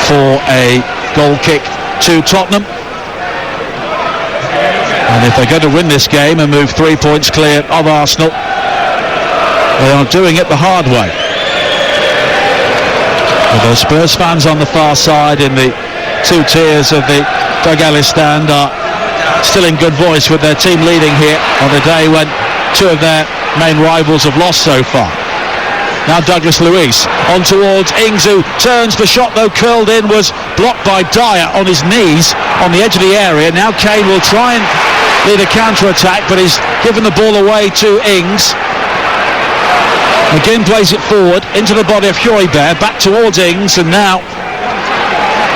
for a goal kick to Tottenham. And if they're going to win this game and move 3 points clear of Arsenal, they are doing it the hard way. With those Spurs fans on the far side in the 2 tiers of the Doug Ellis stand are still in good voice with their team leading here on a day when 2 of their main rivals have lost so far. Now Douglas Luiz on towards Ings, who turns. The shot though curled in was blocked by Dyer on his knees on the edge of the area. Now Kane will try and lead a counter-attack, but he's given the ball away to Ings. McGinn plays it forward into the body of Højbjerg, back towards Ings, and now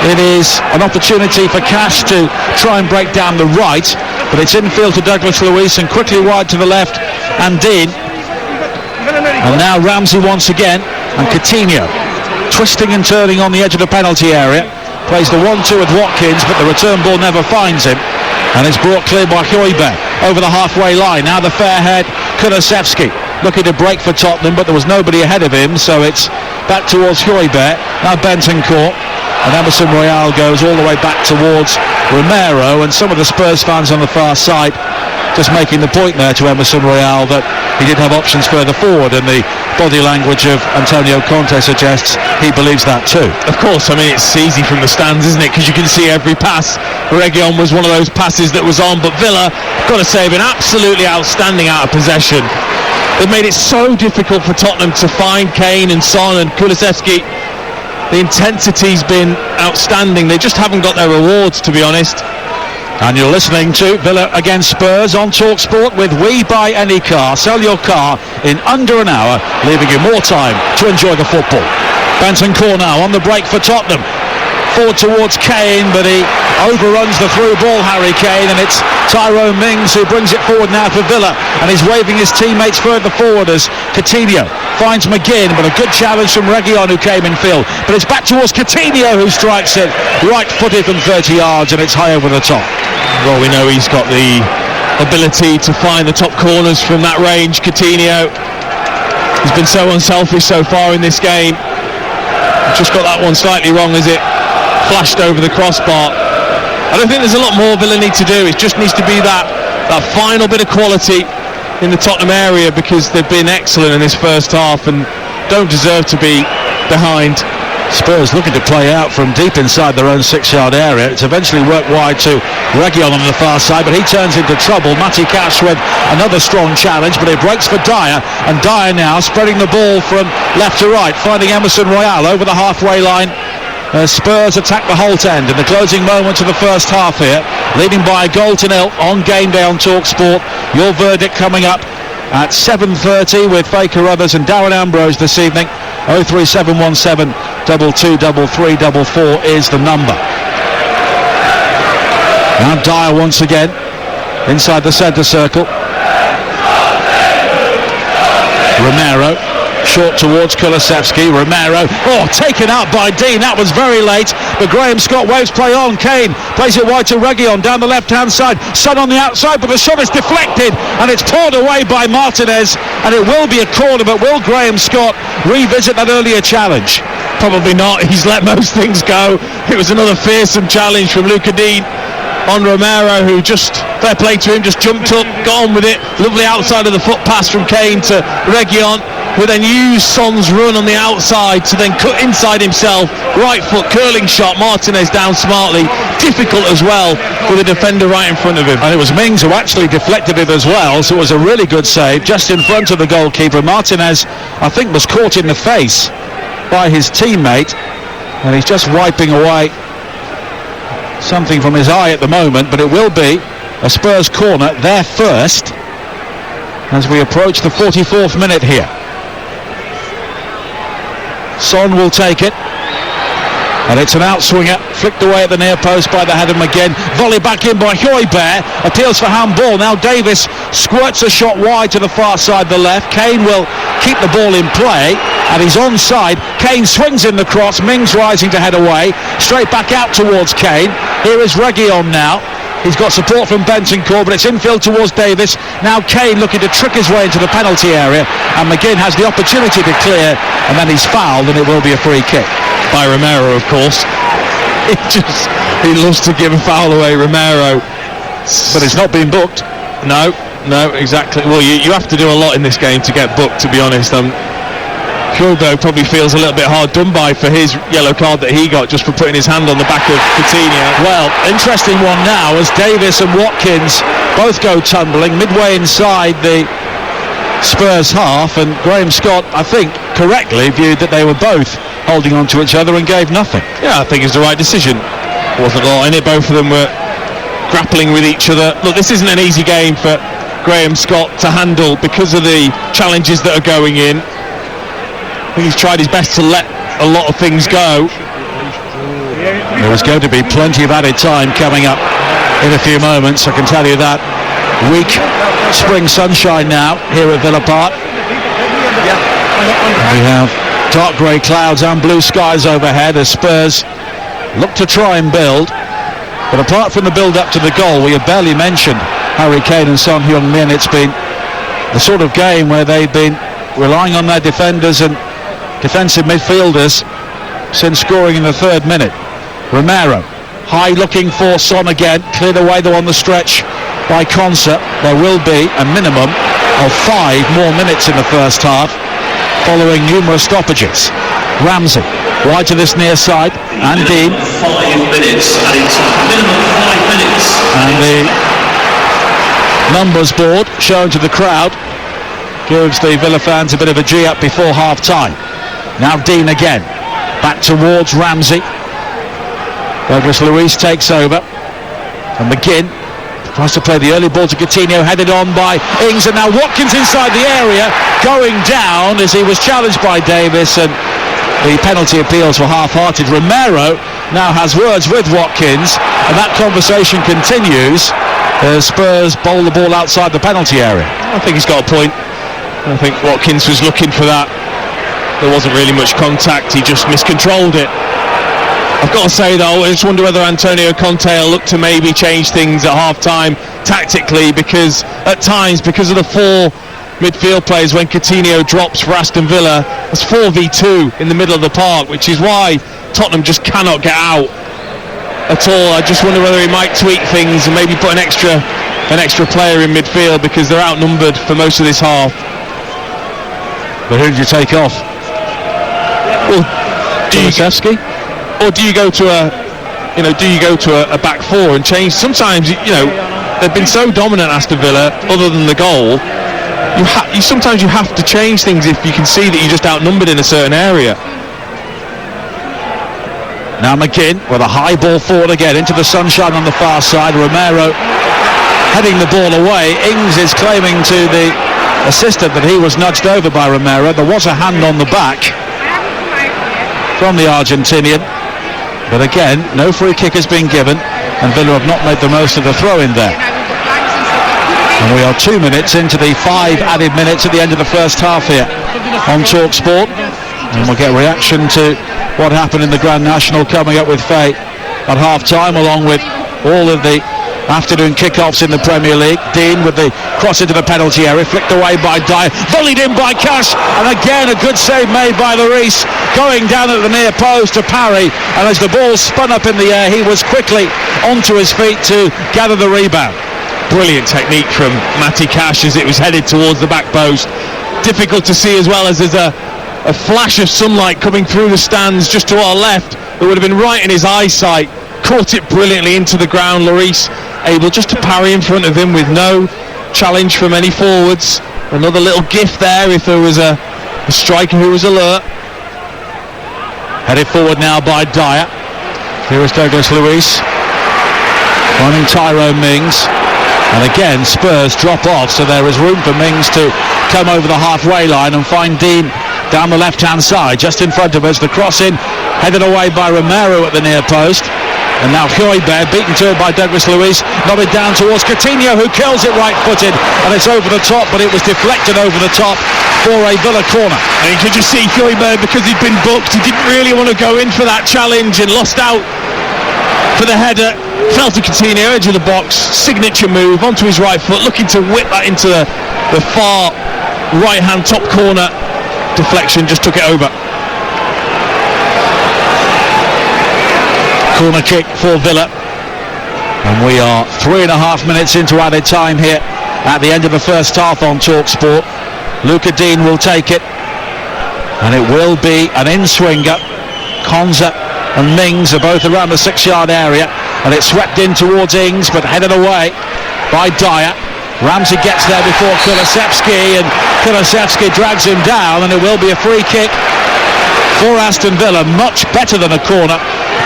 it is an opportunity for Cash to try and break down the right, but it's infield to Douglas Luiz and quickly wide to the left, and Dean. And now Ramsey once again, and Coutinho twisting and turning on the edge of the penalty area, plays the 1-2 with Watkins, but the return ball never finds him, and it's brought clear by Højbjerg over the halfway line. Now the fair head, Kulusevski looking to break for Tottenham, but there was nobody ahead of him, so it's back towards Højbjerg. Now Bentancur, and Emerson Royal goes all the way back towards Romero, and some of the Spurs fans on the far side just making the point there to Emerson Royal that he did have options further forward, and the body language of Antonio Conte suggests he believes that too. Of course, I mean, it's easy from the stands, isn't it? Because you can see every pass. Reguilón was one of those passes that was on, but Villa, got to say, have been absolutely outstanding out of possession. They've made it so difficult for Tottenham to find Kane and Son and Kulusevski. The intensity's been outstanding. They just haven't got their rewards, to be honest. And you're listening to Villa against Spurs on TalkSport with We Buy Any Car. Sell your car in under an hour, leaving you more time to enjoy the football. Bentancur now on the break for Tottenham. Forward towards Kane, but he overruns the through ball, Harry Kane, and it's Tyrone Mings who brings it forward now for Villa, and he's waving his teammates further forward as Coutinho finds McGinn, but a good challenge from Reguilón, who came in field, but it's back towards Coutinho, who strikes it right-footed from 30 yards, and it's high over the top. Well, we know he's got the ability to find the top corners from that range. Coutinho, he's been so unselfish so far in this game. Just got that one slightly wrong as it flashed over the crossbar. I don't think there's a lot more Villa need to do. It just needs to be that final bit of quality in the Tottenham area, because they've been excellent in this first half and don't deserve to be behind. Spurs looking to play out from deep inside their own 6-yard area. It's eventually worked wide to Reguilón on the far side, but he turns into trouble. Matty Cash with another strong challenge, but it breaks for Dyer, and Dyer now spreading the ball from left to right, finding Emerson Royal over the halfway line. Spurs attack the Holt end in the closing moments of the first half here, leading by a goal to nil on Game Day on TalkSport. Your verdict coming up at 7:30 with Faye Carruthers and Darren Ambrose this evening. 03717 223344 is the number. Now Dyer once again inside the centre circle. Romero short towards Kulusevski. Romero, taken out by Dean. That was very late, but Graham Scott waves play on. Kane plays it wide to Reguilón down the left-hand side. Son on the outside, but the shot is deflected, and it's poured away by Martinez, and it will be a corner, but will Graham Scott revisit that earlier challenge? Probably not. He's let most things go. It was another fearsome challenge from Luca Dean on Romero, who just, fair play to him, just jumped up, got on with it. Lovely outside of the foot pass from Kane to Reguilón, who then used Son's run on the outside to then cut inside himself. Right foot curling shot. Martinez down smartly. Difficult as well with a defender right in front of him. And it was Mings who actually deflected it as well, so it was a really good save just in front of the goalkeeper. Martinez, I think, was caught in the face by his teammate, and he's just wiping away something from his eye at the moment, but it will be a Spurs corner, their first, as we approach the 44th minute here. Son will take it, and it's an outswinger flicked away at the near post by the head of McGinn. Volley back in by Højbjerg, appeals for handball. Now Davis squirts a shot wide to the far side, the left. Kane will keep the ball in play, and he's onside. Kane swings in the cross. Mings rising to head away, straight back out towards Kane. Here is Reguilón now. He's got support from Bentancur, but it's infield towards Davis. Now Kane looking to trick his way into the penalty area, and McGinn has the opportunity to clear, and then he's fouled, and it will be a free kick. By Romero, of course. He loves to give a foul away, Romero. But it's not been booked. No, exactly. Well, you have to do a lot in this game to get booked, to be honest. Højbjerg probably feels a little bit hard done by for his yellow card that he got just for putting his hand on the back of Coutinho. Well, interesting one now as Davis and Watkins both go tumbling midway inside the Spurs half, and Graham Scott, I think, correctly viewed that they were both holding on to each other and gave nothing. Yeah, I think it's the right decision. Wasn't a lot in it. Both of them were grappling with each other. Look, this isn't an easy game for Graham Scott to handle because of the challenges that are going in. I think he's tried his best to let a lot of things go. There was going to be plenty of added time coming up in a few moments, I can tell you that. Weak spring sunshine now here at Villa Park. We have dark grey clouds and blue skies overhead as Spurs look to try and build. But apart from the build-up to the goal, we have barely mentioned Harry Kane and Son Heung-min. It's been the sort of game where they've been relying on their defenders and defensive midfielders since scoring in the 3rd minute. Romero, high looking for Son again, cleared away though on the stretch by Konsa. There will be a minimum of 5 more minutes in the first half following numerous stoppages. Ramsey, wide to this near side, and Dean. 5 minutes, minimum 5 minutes. And the numbers board shown to the crowd gives the Villa fans a bit of a G up before half time. Now Dean again, back towards Ramsey. Douglas Luiz takes over, and McGinn tries to play the early ball to Coutinho, headed on by Ings, and now Watkins inside the area, going down as he was challenged by Davis, and the penalty appeals were half-hearted. Romero now has words with Watkins, and that conversation continues as Spurs bowl the ball outside the penalty area. I think he's got a point. I think Watkins was looking for that. There wasn't really much contact, he just miscontrolled it. I've got to say though, I just wonder whether Antonio Conte will look to maybe change things at half-time tactically, because at times, because of the 4 midfield players, when Coutinho drops for Aston Villa, it's 4v2 in the middle of the park, which is why Tottenham just cannot get out at all. I just wonder whether he might tweak things and maybe put an extra player in midfield, because they're outnumbered for most of this half. But who did you take off? Well, Kulusevski? Or do you go to a back 4 and change? Sometimes, they've been so dominant, Aston Villa, other than the goal. Sometimes you have to change things if you can see that you're just outnumbered in a certain area. Now McGinn with a high ball forward again into the sunshine on the far side. Romero heading the ball away. Ings is claiming to the assistant that he was nudged over by Romero. There was a hand on the back from the Argentinian, but again no free kick has been given, and Villa have not made the most of the throw in there. And we are 2 minutes into the 5 added minutes at the end of the first half here on TalkSport, and we'll get a reaction to what happened in the Grand National coming up with Faye at half time, along with all of the afternoon kickoffs in the Premier League. Dean with the cross into the penalty area, flicked away by Dyer, volleyed in by Cash, and again a good save made by Lloris, going down at the near post to parry, and as the ball spun up in the air, he was quickly onto his feet to gather the rebound. Brilliant technique from Matty Cash as it was headed towards the back post. Difficult to see as well, as there's a flash of sunlight coming through the stands just to our left that would have been right in his eyesight. Caught it brilliantly into the ground. Lloris able just to parry in front of him with no challenge from any forwards. Another little gift there if there was a striker who was alert. Headed forward now by Dyer. Here is Douglas Luiz running Tyrone Mings, and again Spurs drop off, so there is room for Mings to come over the halfway line and find Dean down the left hand side just in front of us. The cross in headed away by Romero at the near post, and now Højbjerg beaten to it by Douglas Luiz, nodded down towards Coutinho, who kills it right footed, and it's over the top, but it was deflected over the top for a Villa corner. And you could just see Højbjerg, because he'd been booked, he didn't really want to go in for that challenge and lost out for the header. Fell to Coutinho, edge of the box, signature move onto his right foot, looking to whip that into the far right hand top corner. Deflection just took it over. Corner kick for Villa, and we are 3.5 minutes into added time here at the end of the first half on TalkSport. Luca Dean will take it, and it will be an in-swinger. Konsa and Mings are both around the 6-yard area, and it's swept in towards Ings, but headed away by Dyer. Ramsey gets there before Kulusevski, and Kulusevski drags him down, and it will be a free kick for Aston Villa. Much better than a corner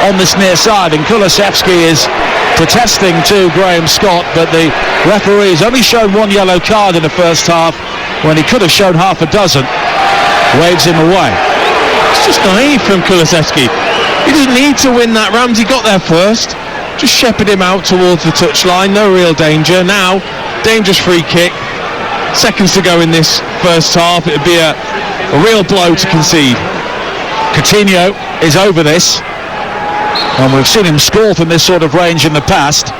on this near side, and Kulusevski is protesting to Graham Scott, but the referee's only shown one yellow card in the first half when he could have shown half a dozen. Waves him away. It's just naive from Kulusevski. He doesn't need to win that. Ramsey got there first, just shepherded him out towards the touchline. No real danger. Now dangerous free kick, seconds to go in this first half. It would be a real blow to concede. Coutinho is over this, and we've seen him score from this sort of range in the past,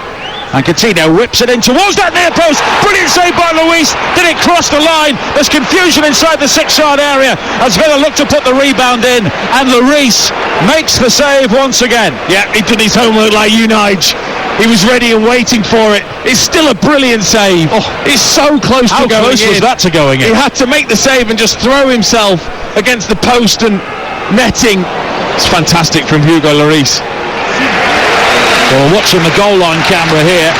and Coutinho whips it in towards that near post. Brilliant save by Luis. Did it cross the line? There's confusion inside the 6-yard area as Villa look to put the rebound in, and Luis makes the save once again. Yeah, he did his homework like you, Nige. He was ready and waiting for it. It's still a brilliant save. Oh, it's so close to going in. How close was that to going in? He had to make the save and just throw himself against the post and netting. It's fantastic from Hugo Lloris. Well, watching the goal line camera here,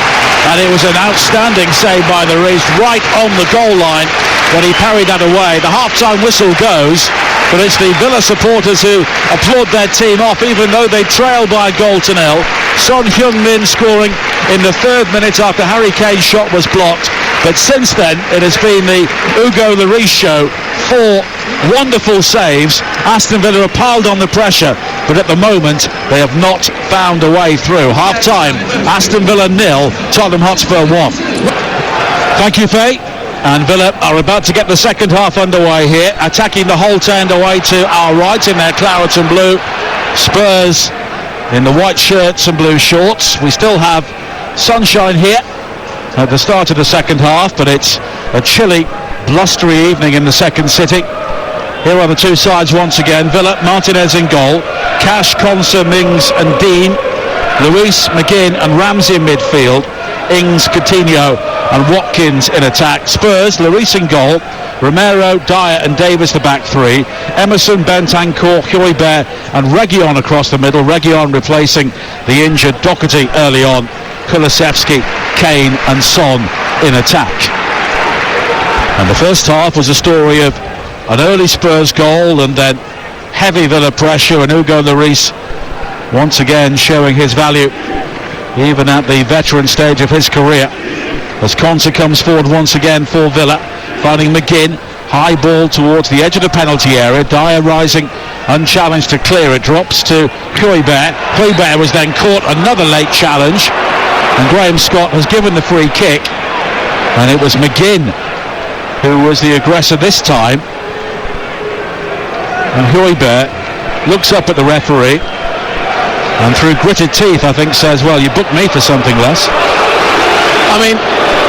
and it was an outstanding save by Lloris right on the goal line when he parried that away. The half-time whistle goes, but it's the Villa supporters who applaud their team off, even though they trail by a goal to nil. Son Heung-min scoring in the 3rd minute after Harry Kane's shot was blocked. But since then, it has been the Hugo Lloris show. 4 wonderful saves. Aston Villa are piled on the pressure, but at the moment, they have not found a way through. Half-time, Aston Villa 0, Tottenham Hotspur 1. Thank you, Faye. And Villa are about to get the second half underway here, attacking the whole end away to our right in their claret and blue. Spurs in the white shirts and blue shorts. We still have sunshine here at the start of the second half, but it's a chilly, blustery evening in the second city. Here are the two sides once again. Villa, Martinez in goal, Cash, Konsa, Mings and Dean, Luis, McGinn and Ramsey in midfield, Ings, Coutinho and Watkins in attack. Spurs, Lloris in goal, Romero, Dyer and Davis the back three, Emerson, Bentancur, Højbjerg and Reguilon across the middle. Reguilon replacing the injured Doherty early on. Kulusevski, Kane and Son in attack. And the first half was a story of an early Spurs goal and then heavy Villa pressure, and Hugo Lloris once again showing his value even at the veteran stage of his career, as Konsa comes forward once again for Villa, finding McGinn, high ball towards the edge of the penalty area. Dyer rising unchallenged to clear it, drops to Højbjerg. Højbjerg was then caught, another late challenge, and Graham Scott has given the free kick, and it was McGinn who was the aggressor this time. And Højbjerg looks up at the referee and through gritted teeth I think says, well, you booked me for something less. I mean,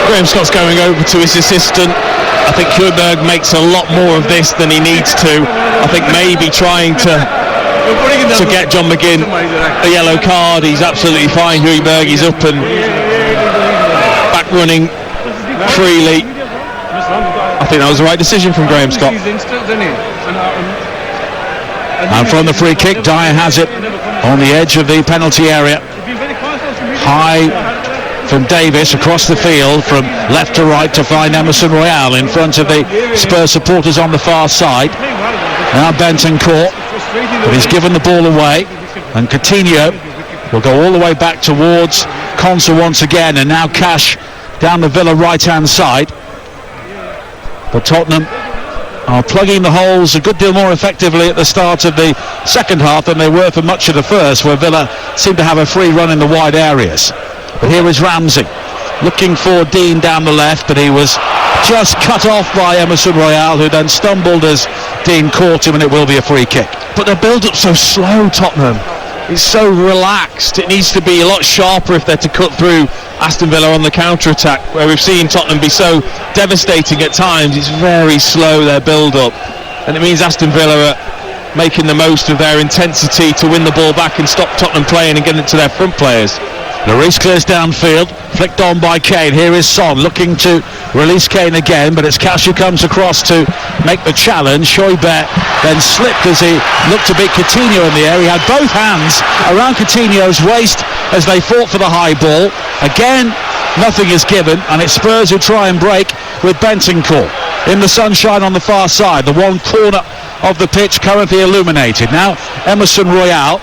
Graham Scott's going over to his assistant. I think Højbjerg makes a lot more of this than he needs to. I think maybe trying to get John McGinn a yellow card. He's absolutely fine. Højbjerg, he's up and back running freely. I think that was the right decision from Graham Scott. And from the free kick, Dyer has it on the edge of the penalty area. High from Davis across the field from left to right to find Emerson Royal in front of the Spurs supporters on the far side. Now Bentancur, but he's given the ball away, and Coutinho will go all the way back towards Konsa once again, and now Cash down the Villa right hand side. But Tottenham are plugging the holes a good deal more effectively at the start of the second half than they were for much of the first, where Villa seemed to have a free run in the wide areas. But here is Ramsey looking for Dean down the left, but he was just cut off by Emerson Royal, who then stumbled as Dean caught him, and it will be a free kick. But their build-up's so slow, Tottenham. It's so relaxed. It needs to be a lot sharper if they're to cut through Aston Villa on the counter-attack, where we've seen Tottenham be so devastating at times. It's very slow, their build-up, and it means Aston Villa are making the most of their intensity to win the ball back and stop Tottenham playing and getting it to their front players. Lloris clears downfield, flicked on by Kane. Here is Son looking to release Kane again, but it's Cash who comes across to make the challenge. Højbjerg then slipped as he looked to beat Coutinho in the air. He had both hands around Coutinho's waist as they fought for the high ball. Again, nothing is given, and it's Spurs who try and break with Bentancur in the sunshine on the far side, the one corner of the pitch currently illuminated. Now Emerson Royal,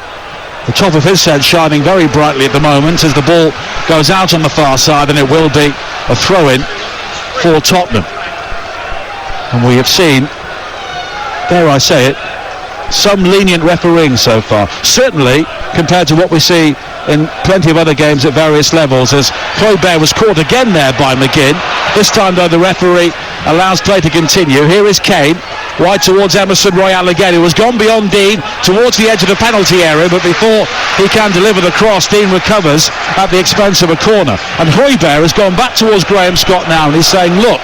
the top of his head shining very brightly at the moment as the ball goes out on the far side, and it will be a throw-in for Tottenham. And we have seen, dare I say it, some lenient refereeing so far, certainly compared to what we see in plenty of other games at various levels, as Højbjerg was caught again there by McGinn. This time though the referee allows play to continue. Here is Kane, wide towards Emerson Royal again, who has gone beyond Dean towards the edge of the penalty area, but before he can deliver the cross, Dean recovers at the expense of a corner. And Højbjerg has gone back towards Graham Scott now, and he's saying, look,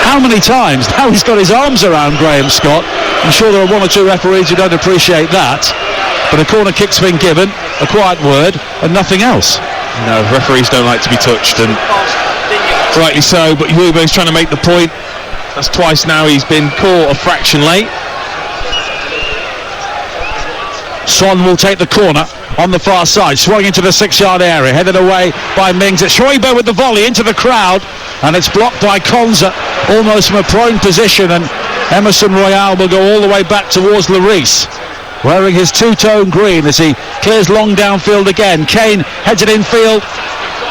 how many times? Now he's got his arms around Graham Scott. I'm sure there are one or two referees who don't appreciate that, but a corner kick's been given, a quiet word, and nothing else. No, referees don't like to be touched, and rightly so, but Højbjerg's trying to make the point. That's twice now he's been caught a fraction late. Son will take the corner on the far side, swung into the 6-yard area, headed away by Mings. It's Højbjerg with the volley into the crowd, and it's blocked by Konza, almost from a prone position, and Emerson Royal will go all the way back towards Lloris, wearing his two-tone green as he clears long downfield again. Kane heads it infield,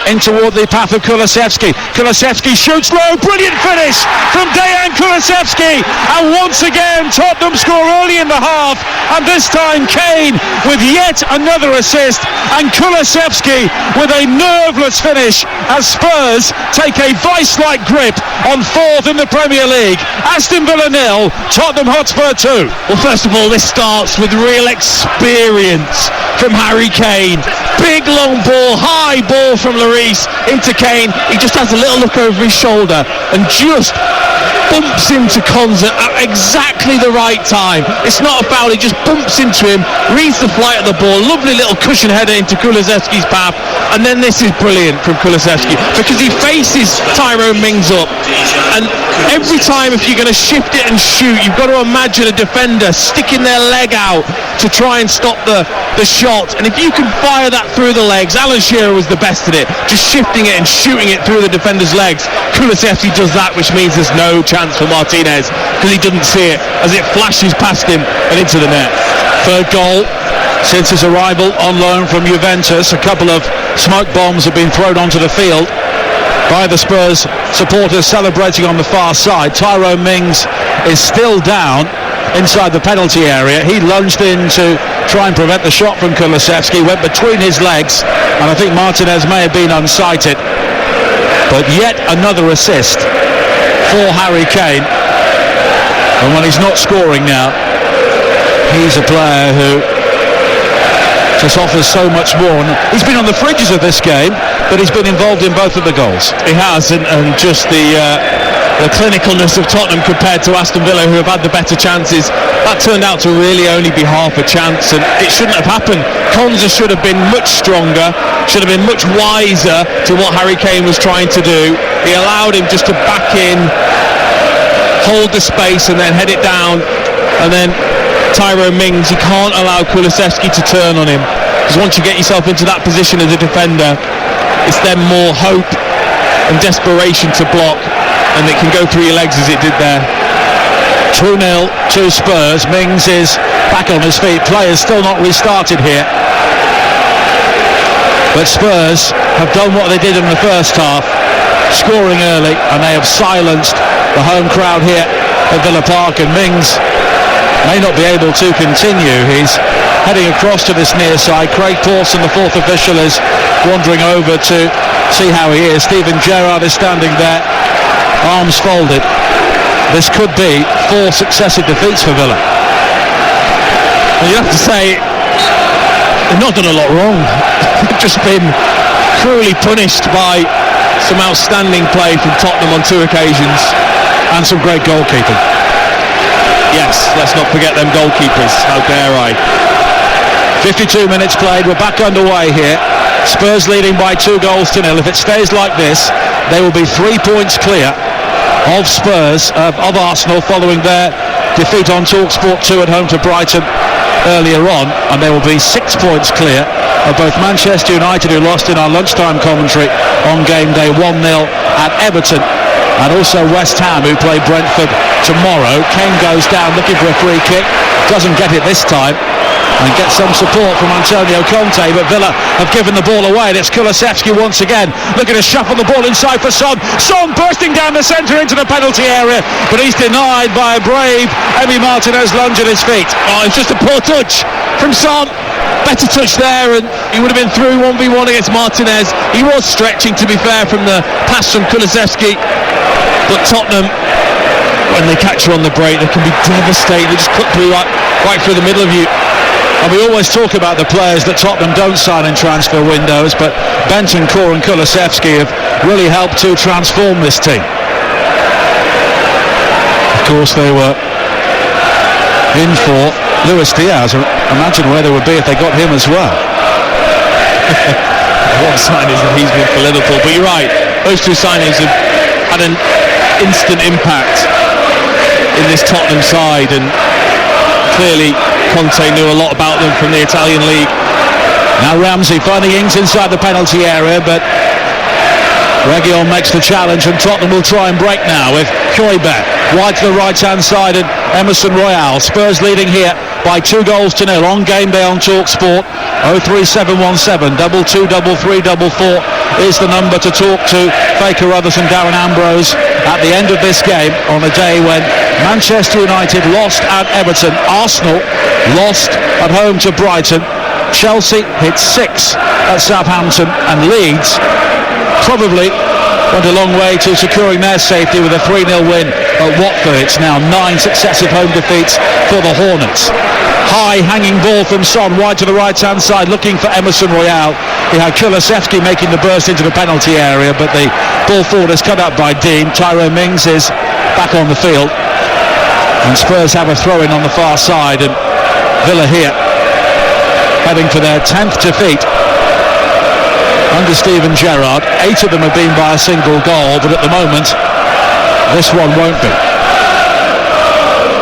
in toward the path of Kulusevski. Kulusevski shoots low, brilliant finish from Dejan Kulusevski, and once again Tottenham score early in the half, and this time Kane with yet another assist, and Kulusevski with a nerveless finish as Spurs take a vice-like grip on fourth in the Premier League. Aston Villa 0, Tottenham Hotspur 2. Well, first of all, this starts with real experience from Harry Kane. Big long ball, high ball from Lloris into Kane. He just has a little look over his shoulder and just bumps into Konza at exactly the right time. It's not a foul, he just bumps into him, reads the flight of the ball, lovely little cushion header into Kulusevski's path, and then this is brilliant from Kulusevski because he faces Tyrone Mings up, and every time if you're going to shift it and shoot, you've got to imagine a defender sticking their leg out to try and stop the shot, and if you can fire that through the legs, Alan Shearer was the best at it, just shifting it and shooting it through the defender's legs. Kulusevski does that, which means there's no chance for Martinez because he doesn't see it as it flashes past him and into the net. Third goal since his arrival on loan from Juventus. A couple of smoke bombs have been thrown onto the field by the Spurs supporters celebrating on the far side. Tyrone Mings is still down inside the penalty area. He lunged in to try and prevent the shot from Kulusevski, went between his legs, and I think Martinez may have been unsighted. But yet another assist for Harry Kane, and when he's not scoring now, he's a player who just offers so much more, and he's been on the fringes of this game, but he's been involved in both of the goals. He has, and just the clinicalness of Tottenham compared to Aston Villa, who have had the better chances, that turned out to really only be half a chance, and it shouldn't have happened. Konza should have been much stronger, should have been much wiser to what Harry Kane was trying to do. He allowed him just to back in, hold the space and then head it down, and then Tyrone Mings, he can't allow Kulusevski to turn on him, because once you get yourself into that position as a defender, it's then more hope and desperation to block, and it can go through your legs as it did there. 2-0 to Spurs. Mings is back on his feet. Play is still not restarted here, but Spurs have done what they did in the first half, scoring early, and they have silenced the home crowd here at Villa Park, and Mings may not be able to continue. He's heading across to this near side. Craig Pawson, the fourth official, is wandering over to see how he is. Steven Gerrard is standing there, arms folded. This could be 4 successive defeats for Villa. Well, you have to say they've not done a lot wrong. They've just been cruelly punished by some outstanding play from Tottenham on 2 occasions, and some great goalkeeping. Yes, let's not forget them goalkeepers, how dare I. 52 minutes played, we're back underway here. Spurs leading by 2 goals to 0. If it stays like this, they will be 3 points clear of Spurs, of Arsenal, following their defeat on TalkSport 2 at home to Brighton earlier on, and they will be 6 points clear of both Manchester United, who lost in our lunchtime commentary on game day 1-0 at Everton, and also West Ham, who play Brentford tomorrow. Kane goes down looking for a free kick, doesn't get it this time, and gets some support from Antonio Conte, but Villa have given the ball away, and it's Kulusevski once again looking to shuffle the ball inside for Son bursting down the centre into the penalty area, but he's denied by a brave Emi Martinez lunge at his feet. Oh, it's just a poor touch from Son. Better touch there, and he would have been through 1v1 against Martinez. He was stretching, to be fair, from the pass from Kulusevski, but Tottenham, when they catch you on the break, they can be devastating. They just cut through right through the middle of you. And we always talk about the players that Tottenham don't sign in transfer windows, but Bentancur and Kulusevski have really helped to transform this team. Of course, they were in for Luis Diaz. Imagine where they would be if they got him as well. What sign is that he's been for Liverpool? But you're right, those two signings have had an instant impact in this Tottenham side, and clearly Conte knew a lot about them from the Italian league. Now Ramsey finding Ings inside the penalty area, but Reguilon makes the challenge, and Tottenham will try and break now with Højbjerg wide to the right hand side and Emerson Royal. Spurs leading here by 2-0 on game day on TalkSport. 03717 22334 is the number to talk to Faker Ruthers and Darren Ambrose at the end of this game, on a day when Manchester United lost at Everton, Arsenal lost at home to Brighton, Chelsea hit 6 at Southampton, and Leeds probably went a long way to securing their safety with a 3-0 win at Watford. It's now 9 successive home defeats for the Hornets. High hanging ball from Son wide to the right hand side looking for Emerson Royal. He had Kulusevski making the burst into the penalty area, but the ball forward is cut up by Dean. Tyrone Mings is back on the field, and Spurs have a throw in on the far side, and Villa here heading for their 10th defeat under Steven Gerrard. 8 of them have been by a single goal, but at the moment this one won't be.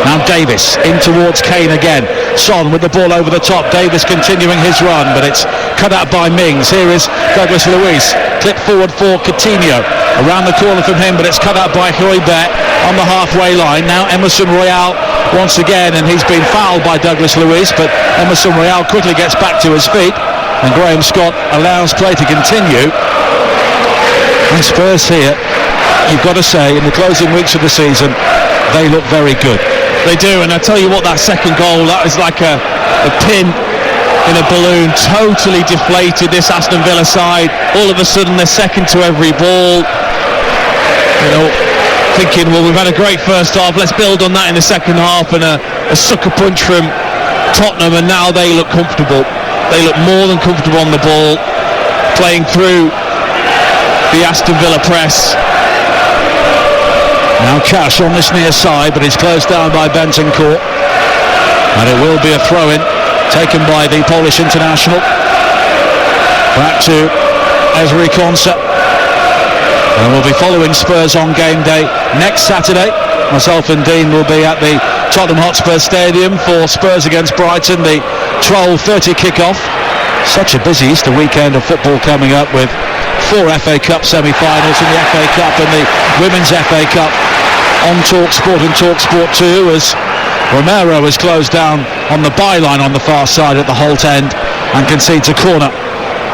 Now Davis in towards Kane again. Son with the ball over the top. Davis continuing his run, but it's cut out by Mings. Here is Douglas Luiz, clipped forward for Coutinho. Around the corner from him, but it's cut out by Højbjerg on the halfway line. Now Emerson Royal once again, and he's been fouled by Douglas Luiz, but Emerson Royal quickly gets back to his feet, and Graham Scott allows play to continue. And Spurs here, you've got to say, in the closing weeks of the season, they look very good. They do, and I tell you what, that second goal, that was like a pin in a balloon, totally deflated this Aston Villa side. All of a sudden they're second to every ball, you know, thinking, well, we've had a great first half, let's build on that in the second half, and a sucker punch from Tottenham, and now they look comfortable. They look more than comfortable on the ball, playing through the Aston Villa press. Now Cash on this near side, but he's closed down by Bentancur, and it will be a throw-in taken by the Polish international. Back to Ezri Konsa, and we'll be following Spurs on game day next Saturday. Myself and Dean will be at the Tottenham Hotspur Stadium for Spurs against Brighton, the 12:30 kickoff. Such a busy Easter weekend of football coming up, with 4 FA Cup semi-finals in the FA Cup and the Women's FA Cup on TalkSport and TalkSport 2, as Romero is closed down on the byline on the far side at the Holt end and concedes a corner.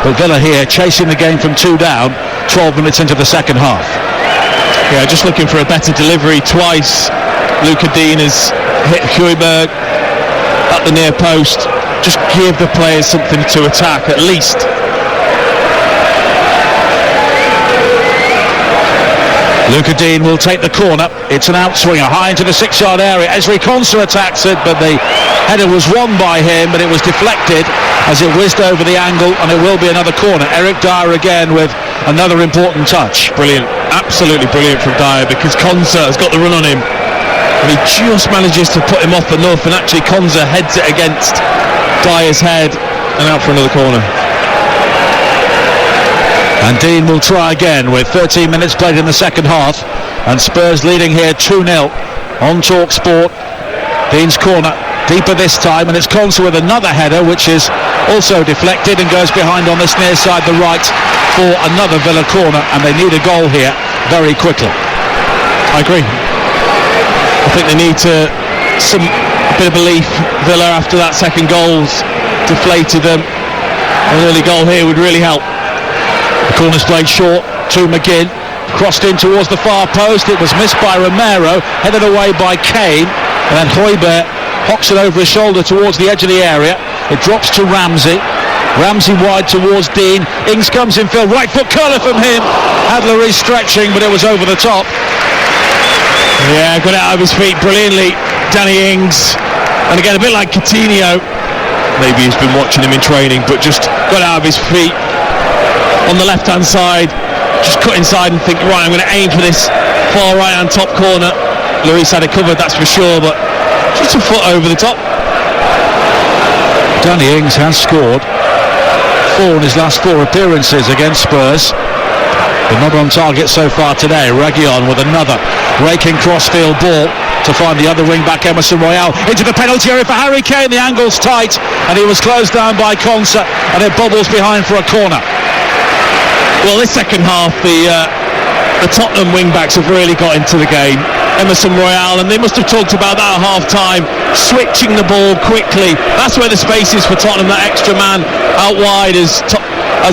But Villa here chasing the game from 2 down, 12 minutes into the second half. Yeah, just looking for a better delivery. Twice Luca Dean has hit Højbjerg at the near post. Just give the players something to attack at least. Luca Dean will take the corner. It's an outswinger high into the 6-yard area. Ezri Konsa attacks it, but the header was won by him, but it was deflected as it whizzed over the angle, and it will be another corner. Eric Dyer again with another important touch. Brilliant, absolutely brilliant from Dyer, because Konsa has got the run on him, and he just manages to put him off enough, and actually Konsa heads it against Dyer's head and out for another corner. And Dean will try again with 13 minutes played in the second half, and Spurs leading here 2-0 on TalkSport. Dean's corner Deeper this time, and it's Konsa with another header, which is also deflected and goes behind on this near side, the right, for another Villa corner, and they need a goal here very quickly. I agree. I think they need a bit of belief. Villa, after that second goal's deflated them. An early goal here would really help. The corner's played short to McGinn, crossed in towards the far post. It was missed by Romero, headed away by Kane, and then Højbjerg hocks it over his shoulder towards the edge of the area. It drops to Ramsey. Ramsey wide towards Dean. Ings comes in field, right foot curler from him. Had Lloris stretching, but it was over the top. Yeah, got it out of his feet brilliantly, Danny Ings. And again, a bit like Coutinho. Maybe he's been watching him in training, but just got out of his feet on the left-hand side. Just cut inside and think, right, I'm going to aim for this far right-hand top corner. Lloris had it covered, that's for sure, but just a foot over the top. Danny Ings has scored 4 in his last 4 appearances against Spurs, but not on target so far today. Reguilon with another raking crossfield ball to find the other wing-back Emerson Royal into the penalty area for Harry Kane. The angle's tight, and he was closed down by Konsa, and it bubbles behind for a corner. Well, this second half, the Tottenham wing-backs have really got into the game. Emerson Royal, and they must have talked about that at half-time, switching the ball quickly. That's where the space is for Tottenham, that extra man out wide as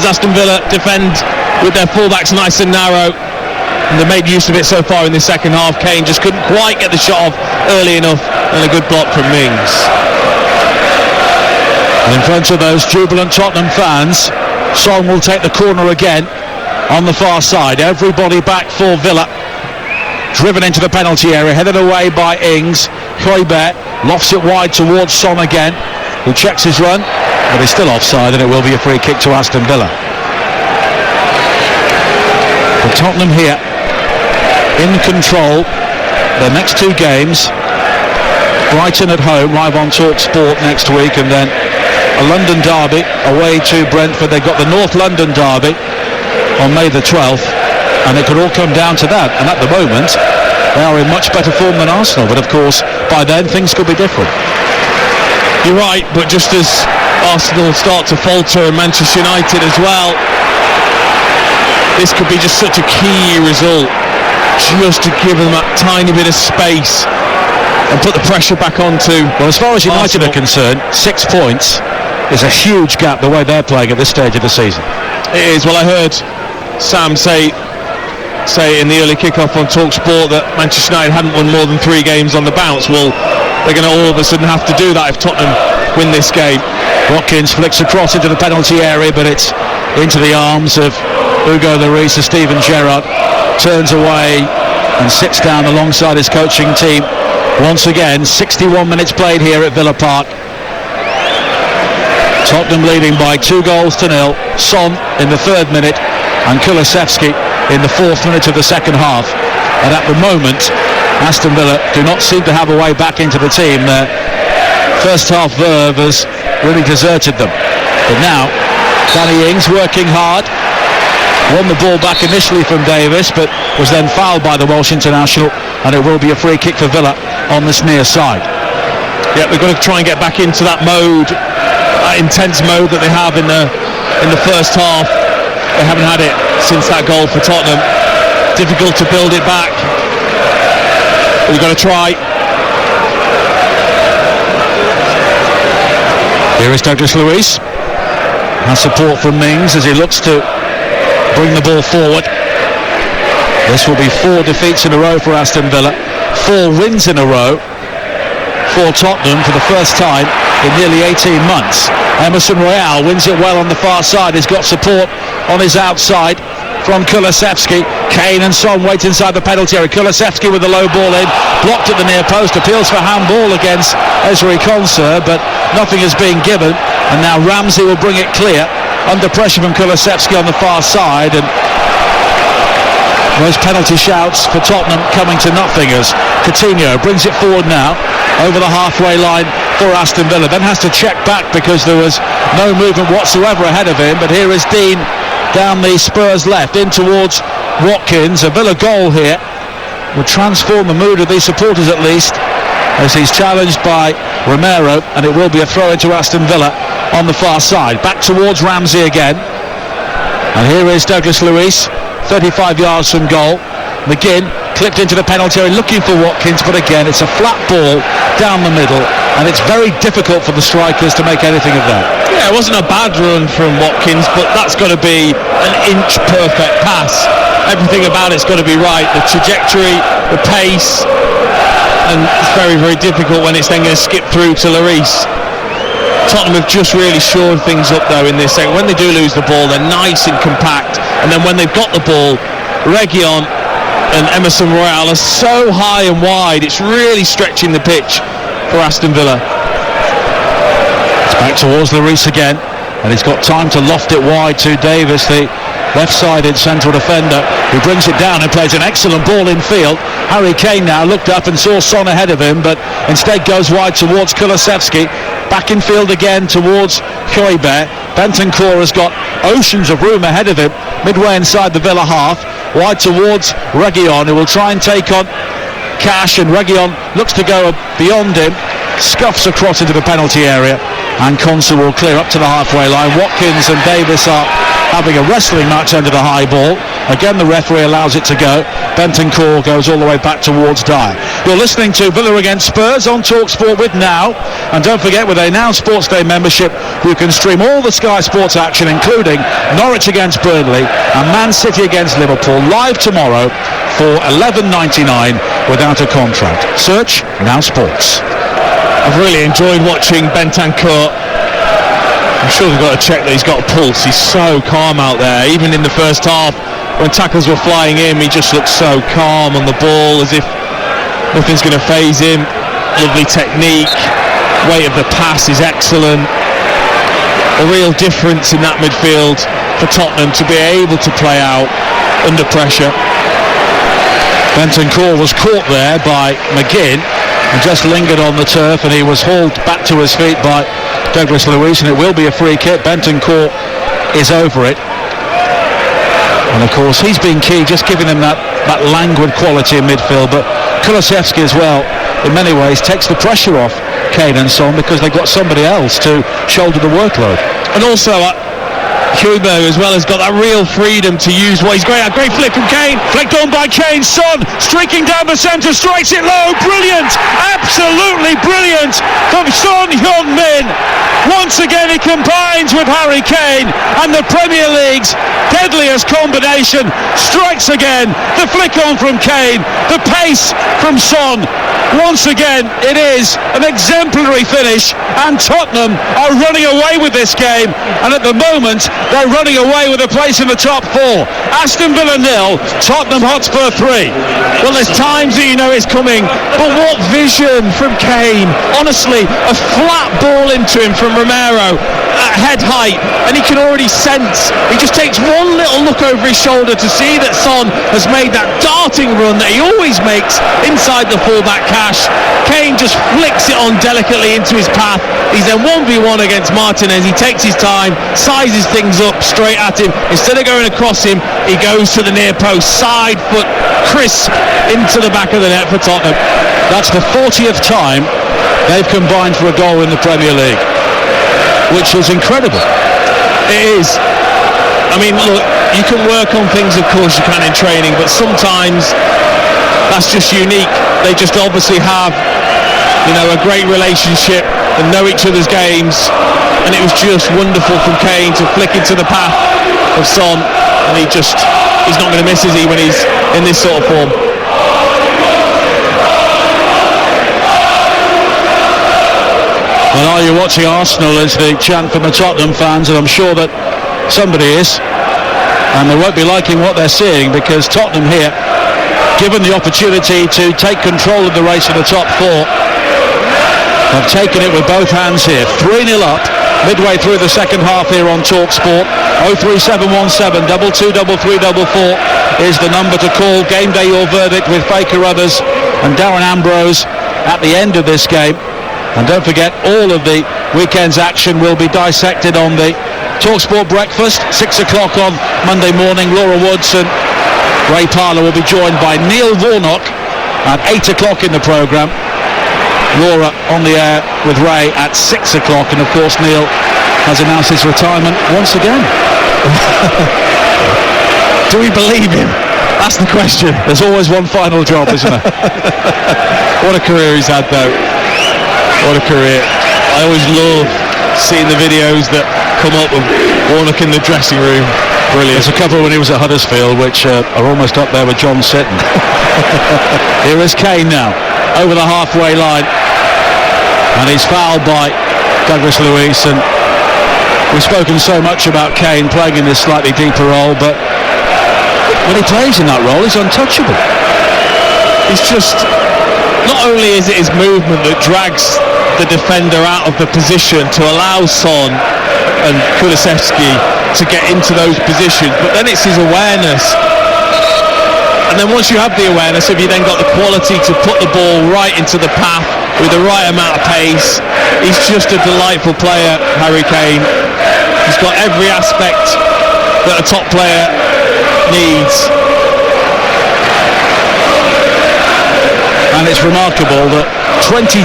Aston Villa defend with their fullbacks nice and narrow. And they made use of it so far in the second half. Kane just couldn't quite get the shot off early enough, and a good block from Mings. And in front of those jubilant Tottenham fans, Son will take the corner again on the far side. Everybody back for Villa. Driven into the penalty area, headed away by Ings. Højbjerg lofts it wide towards Son again, who checks his run, but he's still offside, and it will be a free kick to Aston Villa. But Tottenham here in control. Their next 2 games, Brighton at home, live on TalkSport next week, and then a London derby away to Brentford. They've got the North London derby on May the 12th, and it could all come down to that. And at the moment, they are in much better form than Arsenal, but of course, by then things could be different. You're right, but just as Arsenal start to falter, and Manchester United as well, this could be just such a key result, just to give them that tiny bit of space and put the pressure back onto. Well, as far as United Arsenal are concerned, 6 points is a huge gap the way they're playing at this stage of the season. It is. Well, I heard Sam say in the early kick-off on TalkSport that Manchester United hadn't won more than 3 games on the bounce. Well, they're going to all of a sudden have to do that if Tottenham win this game. Watkins flicks across into the penalty area, but it's into the arms of Hugo Lloris as Steven Gerrard turns away and sits down alongside his coaching team. Once again, 61 minutes played here at Villa Park. Tottenham leading by 2-0. Son in the 3rd minute and Kulusevski in the 4th minute of the second half. And at the moment, Aston Villa do not seem to have a way back into the team. Their first half verve has really deserted them. But now, Danny Ings working hard. Won the ball back initially from Davis, but was then fouled by the Welsh international, and it will be a free kick for Villa on this near side. Yeah, they've got to try and get back into that mode, that intense mode that they have in the first half. They haven't had it since that goal for Tottenham. Difficult to build it back. We've got to try. Here is Douglas Luiz. Has support from Mings as he looks to bring the ball forward. This will be 4 defeats in a row for Aston Villa, 4 wins in a row for Tottenham for the first time in nearly 18 months. Emerson Royal wins it well on the far side. He's got support on his outside from Kulusevski. Kane and Son wait inside the penalty area. Kulusevski with the low ball in, blocked at the near post, appeals for handball against Ezri Konsa, but nothing is being given, and now Ramsey will bring it clear under pressure from Kulusevski on the far side, and those penalty shouts for Tottenham coming to nothing as Coutinho brings it forward now over the halfway line for Aston Villa, then has to check back because there was no movement whatsoever ahead of him. But here is Dean down the Spurs left in towards Watkins. A Villa goal here would transform the mood of these supporters at least as he's challenged by Romero, and it will be a throw into Aston Villa on the far side. Back towards Ramsey again, and here is Douglas Luiz, 35 yards from goal. McGinn clipped into the penalty area looking for Watkins, but again it's a flat ball down the middle, and it's very difficult for the strikers to make anything of that. Yeah, it wasn't a bad run from Watkins, but that's got to be an inch perfect pass. Everything about it's got to be right, the trajectory, the pace, and it's very, very difficult when it's then going to skip through to Lloris. Tottenham have just really shored things up though in this second. When they do lose the ball, they're nice and compact, and then when they've got the ball, Reguilon and Emerson Royal are so high and wide, it's really stretching the pitch for Aston Villa. It's back towards Lloris again, and he's got time to loft it wide to Davis, the left-sided central defender, who brings it down and plays an excellent ball in field. Harry Kane now looked up and saw Son ahead of him, but instead goes wide towards Kulusevski. Back in field again towards Højbjerg. Bentancur has got oceans of room ahead of him, midway inside the Villa half. Wide towards Reguilon, who will try and take on Cash, and Reguilon looks to go beyond him, scuffs across into the penalty area, and Konsa will clear up to the halfway line. Watkins and Davis are having a wrestling match under the high ball. Again, the referee allows it to go. Bentancur goes all the way back towards Dyer. You're listening to Villa against Spurs on TalkSport with Now, and don't forget, with a Now Sports Day membership, you can stream all the Sky Sports action, including Norwich against Burnley and Man City against Liverpool, live tomorrow for $11.99 without a contract. Search Now Sports. I've really enjoyed watching Bentancur. I'm sure we've got to check that he's got a pulse. He's so calm out there. Even in the first half, when tackles were flying in, he just looked so calm on the ball, as if nothing's going to faze him. Lovely technique. Weight of the pass is excellent. A real difference in that midfield for Tottenham to be able to play out under pressure. Bentancur was caught there by McGinn and just lingered on the turf, and he was hauled back to his feet by Douglas Luiz, and it will be a free kick. Bentancur is over it, and of course he's been key, just giving him that languid quality in midfield. But Kulusevski as well, in many ways, takes the pressure off Kane and Son, because they've got somebody else to shoulder the workload. And also Højbjerg as well has got that real freedom to use what he's great at. Great flick from Kane, flicked on by Kane. Son streaking down the centre, strikes it low. Brilliant, absolutely brilliant from Son Heung-min. Once again he combines with Harry Kane, and the Premier League's deadliest combination strikes again. The flick on from Kane, the pace from Son. Once again it is an exemplary finish, and Tottenham are running away with this game, and at the moment they're running away with a place in the top four. Aston Villa 0, Tottenham Hotspur 3. Well, there's times that you know it's coming, but what vision from Kane. Honestly, a flat ball into him from Romero at head height, and he can already sense, he just takes one little look over his shoulder to see that Son has made that darting run that he always makes inside the fullback Cash. Kane just flicks it on delicately into his path. He's then 1v1 against Martinez. He takes his time, sizes things up straight at him. Instead of going across him, he goes to the near post, side foot crisp into the back of the net for Tottenham. That's the 40th time they've combined for a goal in the Premier League, which is incredible. It is. I mean, look, you can work on things, of course you can, in training, but sometimes that's just unique. They just obviously have, you know, a great relationship and know each other's games, and it was just wonderful from Kane to flick into the path of Son, and he's not going to miss, is he, when he's in this sort of form. Well, are you watching Arsenal is the chant from the Tottenham fans, and I'm sure that somebody is, and they won't be liking what they're seeing, because Tottenham here, given the opportunity to take control of the race in the top four, have taken it with both hands here. 3-0 up midway through the second half here on TalkSport. 03717 223344 is the number to call. Game day your verdict with Faker Others and Darren Ambrose at the end of this game. And don't forget, all of the weekend's action will be dissected on the TalkSport breakfast, 6 o'clock on Monday morning. Laura Woods and Ray Parlour will be joined by Neil Warnock at 8 o'clock in the programme. Laura on the air with Ray at 6 o'clock, and of course Neil has announced his retirement once again. Do we believe him? That's the question. There's always one final job, isn't there? What a career he's had, though. What a career. I always love seeing the videos that come up of Warnock in the dressing room. Brilliant. There's a couple when he was at Huddersfield which are almost up there with John Sitton. Here is Kane now, over the halfway line, and he's fouled by Douglas Luiz. And we've spoken so much about Kane playing in this slightly deeper role, but when he plays in that role, he's untouchable. It's just, not only is it his movement that drags the defender out of the position to allow Son and Kulusevski to get into those positions, but then it's his awareness. And then once you have the awareness, have you then got the quality to put the ball right into the path with the right amount of pace? He's just a delightful player, Harry Kane. He's got every aspect that a top player needs. And it's remarkable that 22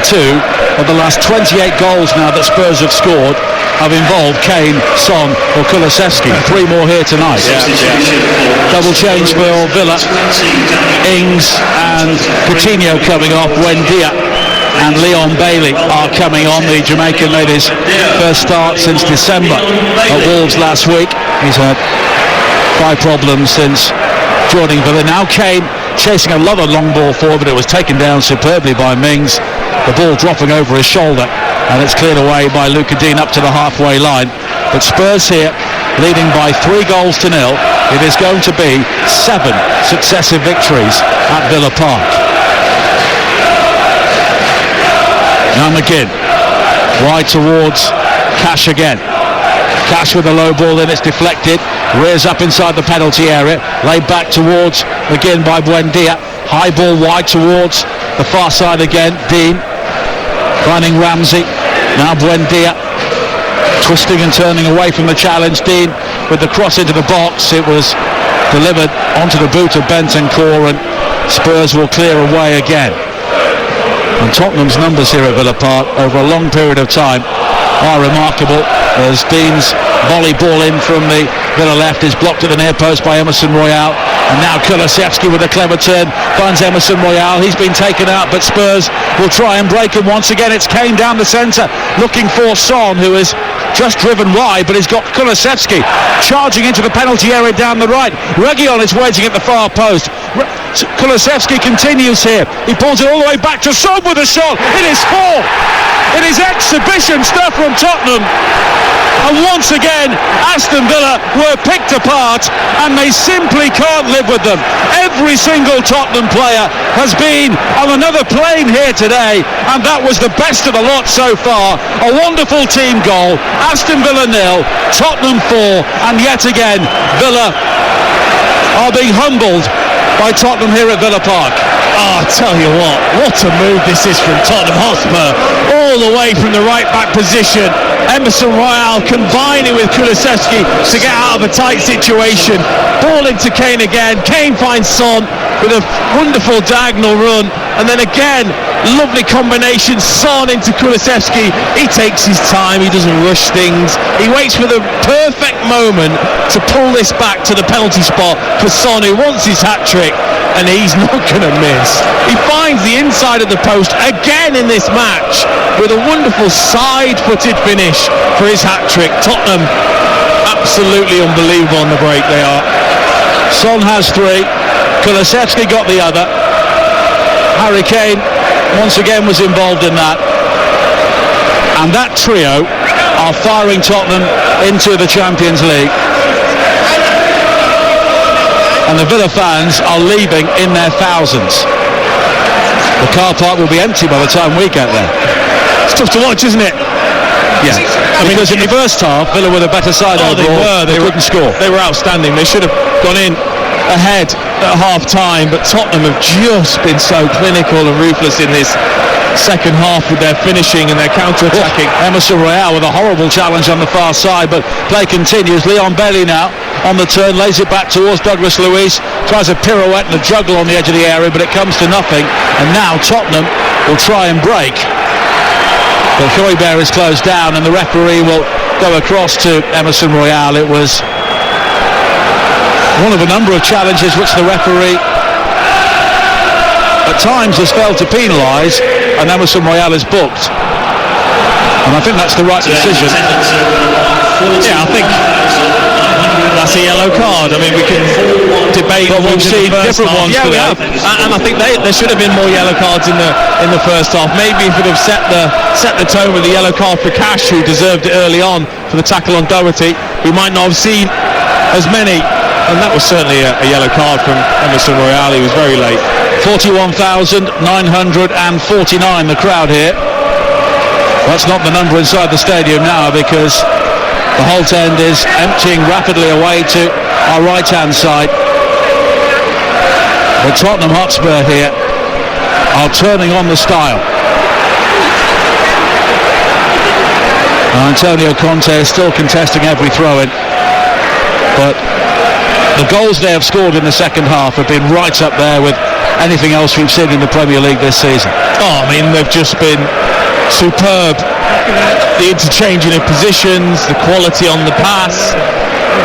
of the last 28 goals now that Spurs have scored have involved Kane, Son or Kulusevski. 3 more here tonight. Double change for Villa. Ings and Coutinho coming off. Buendia and Leon Bailey are coming on. The Jamaican made his first start since December at Wolves last week. He's had 5 problems since joining Villa. Now Kane chasing another long ball forward, but it was taken down superbly by Mings. The ball dropping over his shoulder, and it's cleared away by Luca Dean up to the halfway line. But Spurs here leading by 3-0. It is going to be 7 successive victories at Villa Park. Now McGinn wide towards Cash again. Cash with a low ball in, it's deflected, rears up inside the penalty area, laid back towards McGinn by Buendia. High ball wide towards the far side again. Dean finding Ramsey. Now Buendia twisting and turning away from the challenge. Dean with the cross into the box. It was delivered onto the boot of Bentancur, and Spurs will clear away again. And Tottenham's numbers here at Villa Park over a long period of time are remarkable, as Dean's volley ball in from the Villa left is blocked at the near post by Emerson Royal, and now Kulusevski with a clever turn finds Emerson Royal. He's been taken out, but Spurs will try and break him once again. It's Kane down the centre looking for Son, who is just driven wide, but he's got Kulusevski charging into the penalty area down the right. Reguilon is waiting at the far post. Kulusevski continues here. He pulls it all the way back to Son with a shot. It is 4. It is exhibition stuff from Tottenham. And once again, Aston Villa were picked apart, and they simply can't live with them. Every single Tottenham player has been on another plane here today, and that was the best of the lot so far. A wonderful team goal. Aston Villa 0, Tottenham 4, and yet again, Villa are being humbled by Tottenham here at Villa Park. Oh, I tell you what a move this is from Tottenham Hotspur, all the way from the right back position. Emerson Royal combining with Kulusevski to get out of a tight situation. Ball into Kane again. Kane finds Son with a wonderful diagonal run, and then again, lovely combination. Son into Kulusevski. He takes his time, he doesn't rush things. He waits for the perfect moment to pull this back to the penalty spot for Son, who wants his hat-trick, and he's not going to miss. He finds the inside of the post again in this match with a wonderful side-footed finish for his hat-trick. Tottenham absolutely unbelievable on the break, they are. Son has 3, Kulusevski got the other. Harry Kane once again was involved in that, and that trio are firing Tottenham into the Champions League, and the Villa fans are leaving in their thousands. The car park will be empty by the time we get there. It's tough to watch, isn't it? Yeah, because in the first half Villa were the better side overall. They couldn't score. They were outstanding. They should have gone in ahead at half time, but Tottenham have just been so clinical and ruthless in this second half with their finishing and their counter-attacking. Emerson Royal with a horrible challenge on the far side, but play continues. Leon Bailey now on the turn, lays it back towards Douglas Luiz, tries a pirouette and a juggle on the edge of the area, but it comes to nothing, and now Tottenham will try and break But Højbjerg is closed down, and the referee will go across to Emerson Royal. It was one of a number of challenges which the referee at times has failed to penalise, and Emerson Royal is booked. And I think that's the right decision. Yeah, I think that's a yellow card. I mean, we can debate. But we've seen different ones. Yeah, we have. And I think there should have been more yellow cards in the first half. Maybe if it have set the tone with the yellow card for Cash, who deserved it early on for the tackle on Doherty, we might not have seen as many. And that was certainly a yellow card from Emerson Royal. He was very late. 41,949 the crowd here. That's not the number inside the stadium now, because the Holt End is emptying rapidly away to our right-hand side. But Tottenham Hotspur here are turning on the style. Antonio Conte is still contesting every throw-in, but the goals they have scored in the second half have been right up there with anything else we've seen in the Premier League this season. Oh, I mean, they've just been superb. The interchanging of positions, the quality on the pass,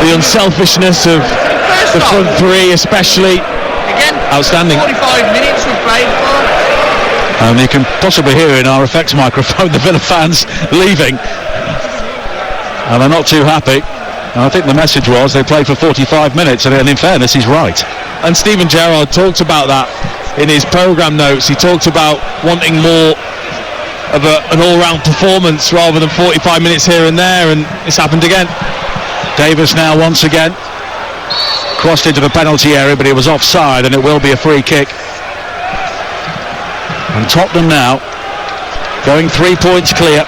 the unselfishness of the front three especially. Again, outstanding. 45 minutes we've played for. And you can possibly hear in our effects microphone the Villa fans leaving, and they're not too happy. And I think the message was they played for 45 minutes, and in fairness, he's right. And Steven Gerrard talked about that in his programme notes. He talked about wanting more of an all-round performance rather than 45 minutes here and there, and it's happened again. Davis now once again crossed into the penalty area, but he was offside, and it will be a free kick. And Tottenham now going 3 points clear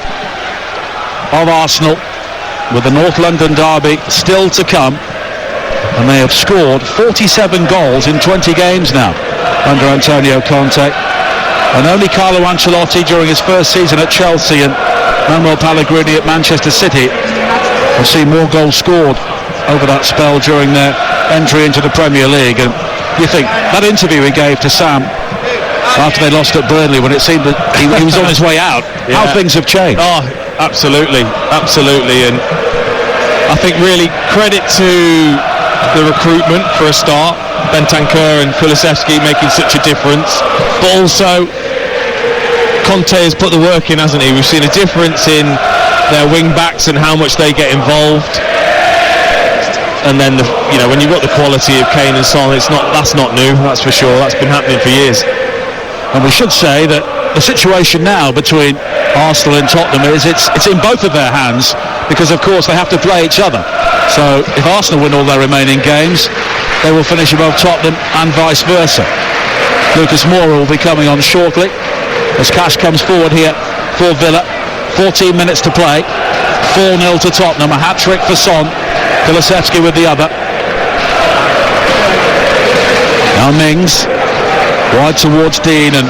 of Arsenal, with the North London derby still to come, and they have scored 47 goals in 20 games now under Antonio Conte. And only Carlo Ancelotti during his first season at Chelsea and Manuel Pellegrini at Manchester City have seen more goals scored over that spell during their entry into the Premier League. And you think that interview he gave to Sam after they lost at Burnley, when it seemed that he was on his way out, how things have changed. Oh, absolutely, and I think really credit to the recruitment for a start. Bentancur and Kulusevski making such a difference, but also Conte has put the work in, hasn't he? We've seen a difference in their wing backs and how much they get involved, and then when you've got the quality of Kane and Son, that's not new, that's for sure. That's been happening for years. And we should say that the situation now between Arsenal and Tottenham is it's in both of their hands, because of course they have to play each other. So if Arsenal win all their remaining games, they will finish above Tottenham, and vice versa. Lucas Moura will be coming on shortly as Cash comes forward here for Villa. 14 minutes to play. 4-0 to Tottenham. A hat-trick for Son. Kulusevski with the other. Now Mings wide towards Dean, and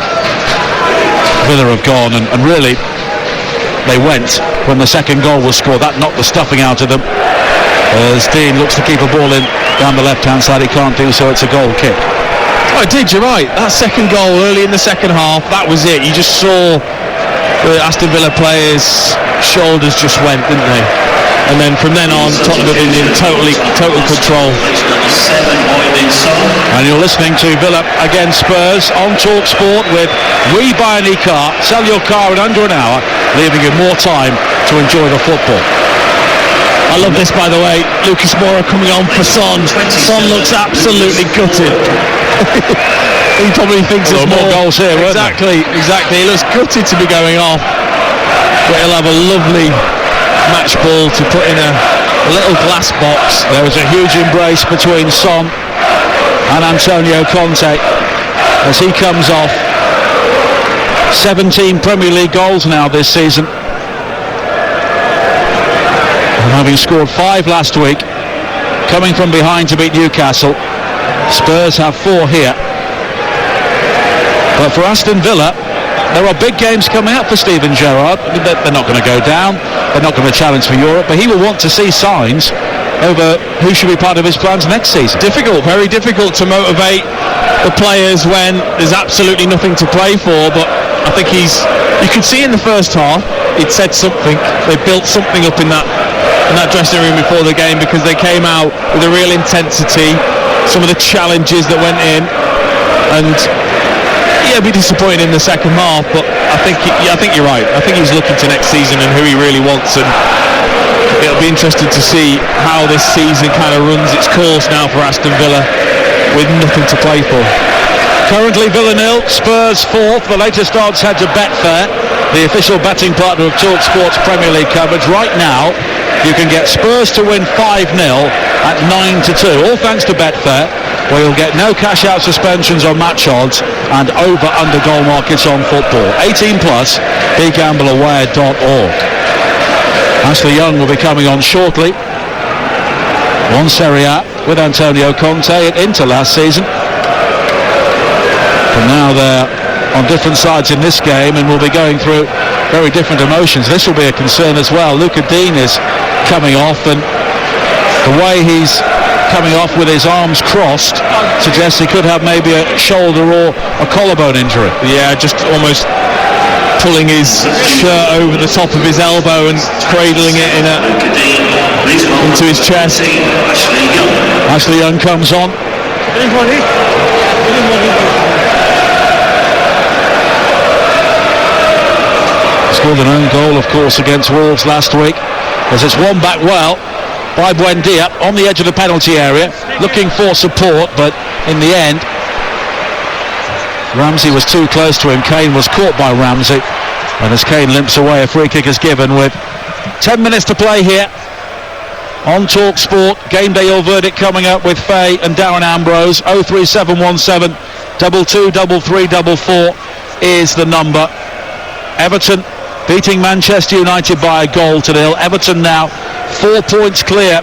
Villa have gone, and really they went when the second goal was scored. That knocked the stuffing out of them, as Dean looks to keep a ball in down the left-hand side. He can't do so. It's a goal kick. Oh, it did, you're right. That second goal early in the second half, that was it. You just saw the Aston Villa players' shoulders just went, didn't they? And then from then on, Tottenham have been in total control. And you're listening to Villa against Spurs on Talk Sport with We Buy Any Car. Sell your car in under an hour, leaving you more time to enjoy the football. I love this, by the way. Lucas Moura coming on for Son. Son looks absolutely gutted. He probably thinks there's more goals here, weren't there? Exactly. He looks gutted to be going off, but he'll have a lovely match ball to put in a little glass box. There was a huge embrace between Son and Antonio Conte as he comes off. 17 Premier League goals now this season, and having scored 5 last week, coming from behind to beat Newcastle. Spurs have 4 here. But for Aston Villa, there are big games coming up for Steven Gerrard. I mean, they're not going to go down, they're not going to challenge for Europe, but he will want to see signs over who should be part of his plans next season. Very difficult to motivate the players when there's absolutely nothing to play for, but I think you could see in the first half he'd said something. They built something up in that dressing room before the game, because they came out with a real intensity, some of the challenges that went in, and yeah, be disappointed in the second half. But I think you're right. I think he's looking to next season and who he really wants, and it'll be interesting to see how this season kind of runs its course now for Aston Villa with nothing to play for. Currently Villa 0, Spurs 4th. The latest odds head to Betfair, the official betting partner of TalkSport's Premier League coverage. Right now, you can get Spurs to win 5-0 at 9-2, all thanks to Betfair, where you'll get no cash-out suspensions on match odds and over-under goal markets on football. 18 plus, begambleaware.org. Ashley Young will be coming on shortly. Won Serie A with Antonio Conte at Inter last season. And now they're on different sides in this game and will be going through very different emotions. This will be a concern as well. Luca Dean is coming off, and the way he's coming off with his arms crossed suggests he could have maybe a shoulder or a collarbone injury. Yeah, just almost pulling his shirt over the top of his elbow and cradling it into his chest. Ashley Young comes on. Scored an own goal, of course, against Wolves last week, as it's won back well by Buendia on the edge of the penalty area, looking for support, but in the end Ramsey was too close to him. Kane was caught by Ramsey, and as Kane limps away, a free kick is given with 10 minutes to play here on TalkSport. Game day your verdict coming up with Faye and Darren Ambrose. 03717 223344 is the number. Everton beating Manchester United by a goal to 0. Everton now 4 points clear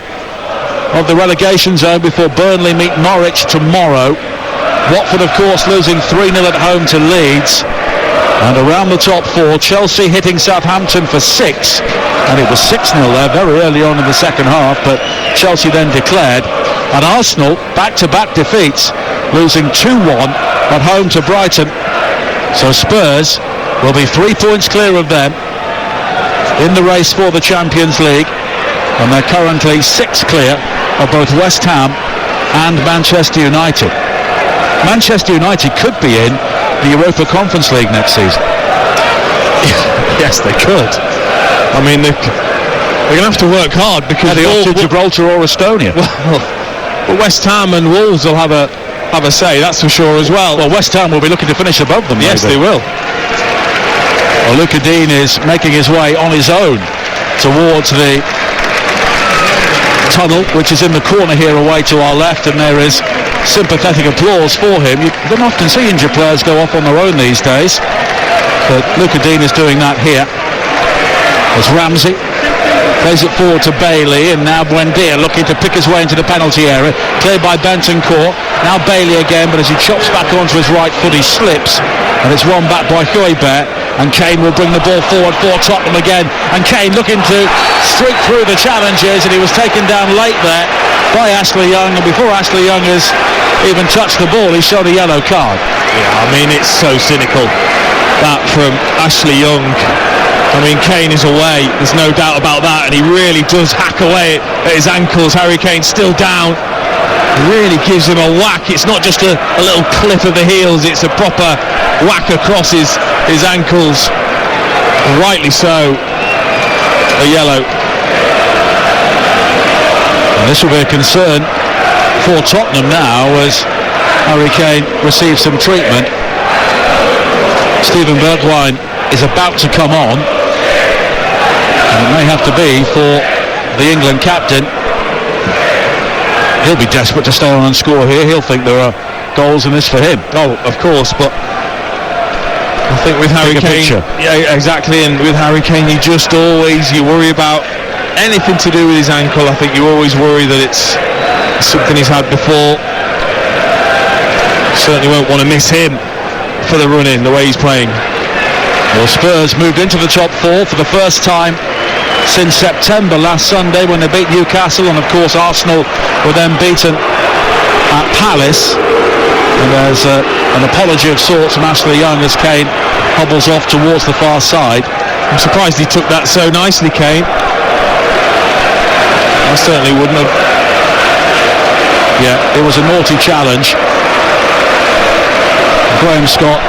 of the relegation zone before Burnley meet Norwich tomorrow. Watford, of course, losing 3-0 at home to Leeds. And around the top four, Chelsea hitting Southampton for 6, and it was 6-0 there very early on in the second half, but Chelsea then declared. And Arsenal, back-to-back defeats, losing 2-1 at home to Brighton. So Spurs will be 3 points clear of them in the race for the Champions League, and they're currently 6 clear of both West Ham and Manchester United. Manchester United could be in the Europa Conference League next season. Yes, they could. I mean, they're going to have to work hard, because they off to Gibraltar or Estonia. Well, West Ham and Wolves will have a say, that's for sure as well. Well, West Ham will be looking to finish above them. Yes, maybe. they will. Well, Luca Dean is making his way on his own towards the tunnel, which is in the corner here away to our left, and there is sympathetic applause for him. You don't often see injured players go off on their own these days, but Luca Dean is doing that here. As Ramsey plays it forward to Bailey, and now Buendia looking to pick his way into the penalty area, cleared by Bentancur. Now Bailey again, but as he chops back onto his right foot, he slips, and it's won back by Højbjerg, and Kane will bring the ball forward for Tottenham again, and Kane looking to streak through the challenges, and he was taken down late there by Ashley Young, and before Ashley Young has even touched the ball, he's shown a yellow card. Yeah, I mean, it's so cynical, that from Ashley Young. I mean, Kane is away, there's no doubt about that, and he really does hack away at his ankles. Harry Kane's still down, really gives him a whack. It's not just a little clip of the heels, it's a proper whack across his ankles, and rightly so, a yellow. And this will be a concern for Tottenham now, as Harry Kane receives some treatment. Steven Bergwijn is about to come on, and it may have to be for the England captain. He'll be desperate to stay on and score here. He'll think there are goals in this for him. Oh, of course, but I think with Harry Kane, yeah, exactly, and with Harry Kane, you worry about anything to do with his ankle. I think you always worry that it's something he's had before. Certainly won't want to miss him for the run-in, the way he's playing. Well, Spurs moved into the top four for the first time since September last Sunday, when they beat Newcastle, and of course Arsenal were then beaten at Palace. And there's an apology of sorts from Ashley Young as Kane hobbles off towards the far side. I'm surprised he took that so nicely, Kane. I certainly wouldn't have. Yeah, it was a naughty challenge. Graham Scott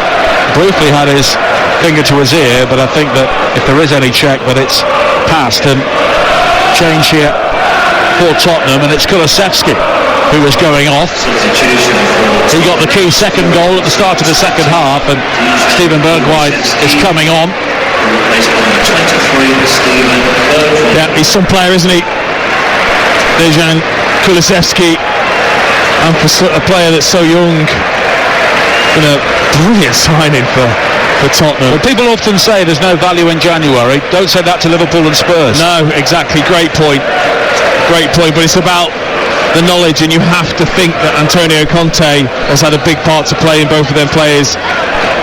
briefly had his finger to his ear, but I think that if there is any check, that it's passed. And change here for Tottenham, and it's Kulusevski who was going off. He got the key second goal at the start of the second half, and Steven Bergwijn is coming on. Yeah, he's some player, isn't he? Dejan Kulusevski, and for a player that's so young, been a brilliant signing for Tottenham. Well, people often say there's no value in January. Don't say that to Liverpool and Spurs. No, exactly. Great point. But it's about the knowledge, and you have to think that Antonio Conte has had a big part to play in both of them players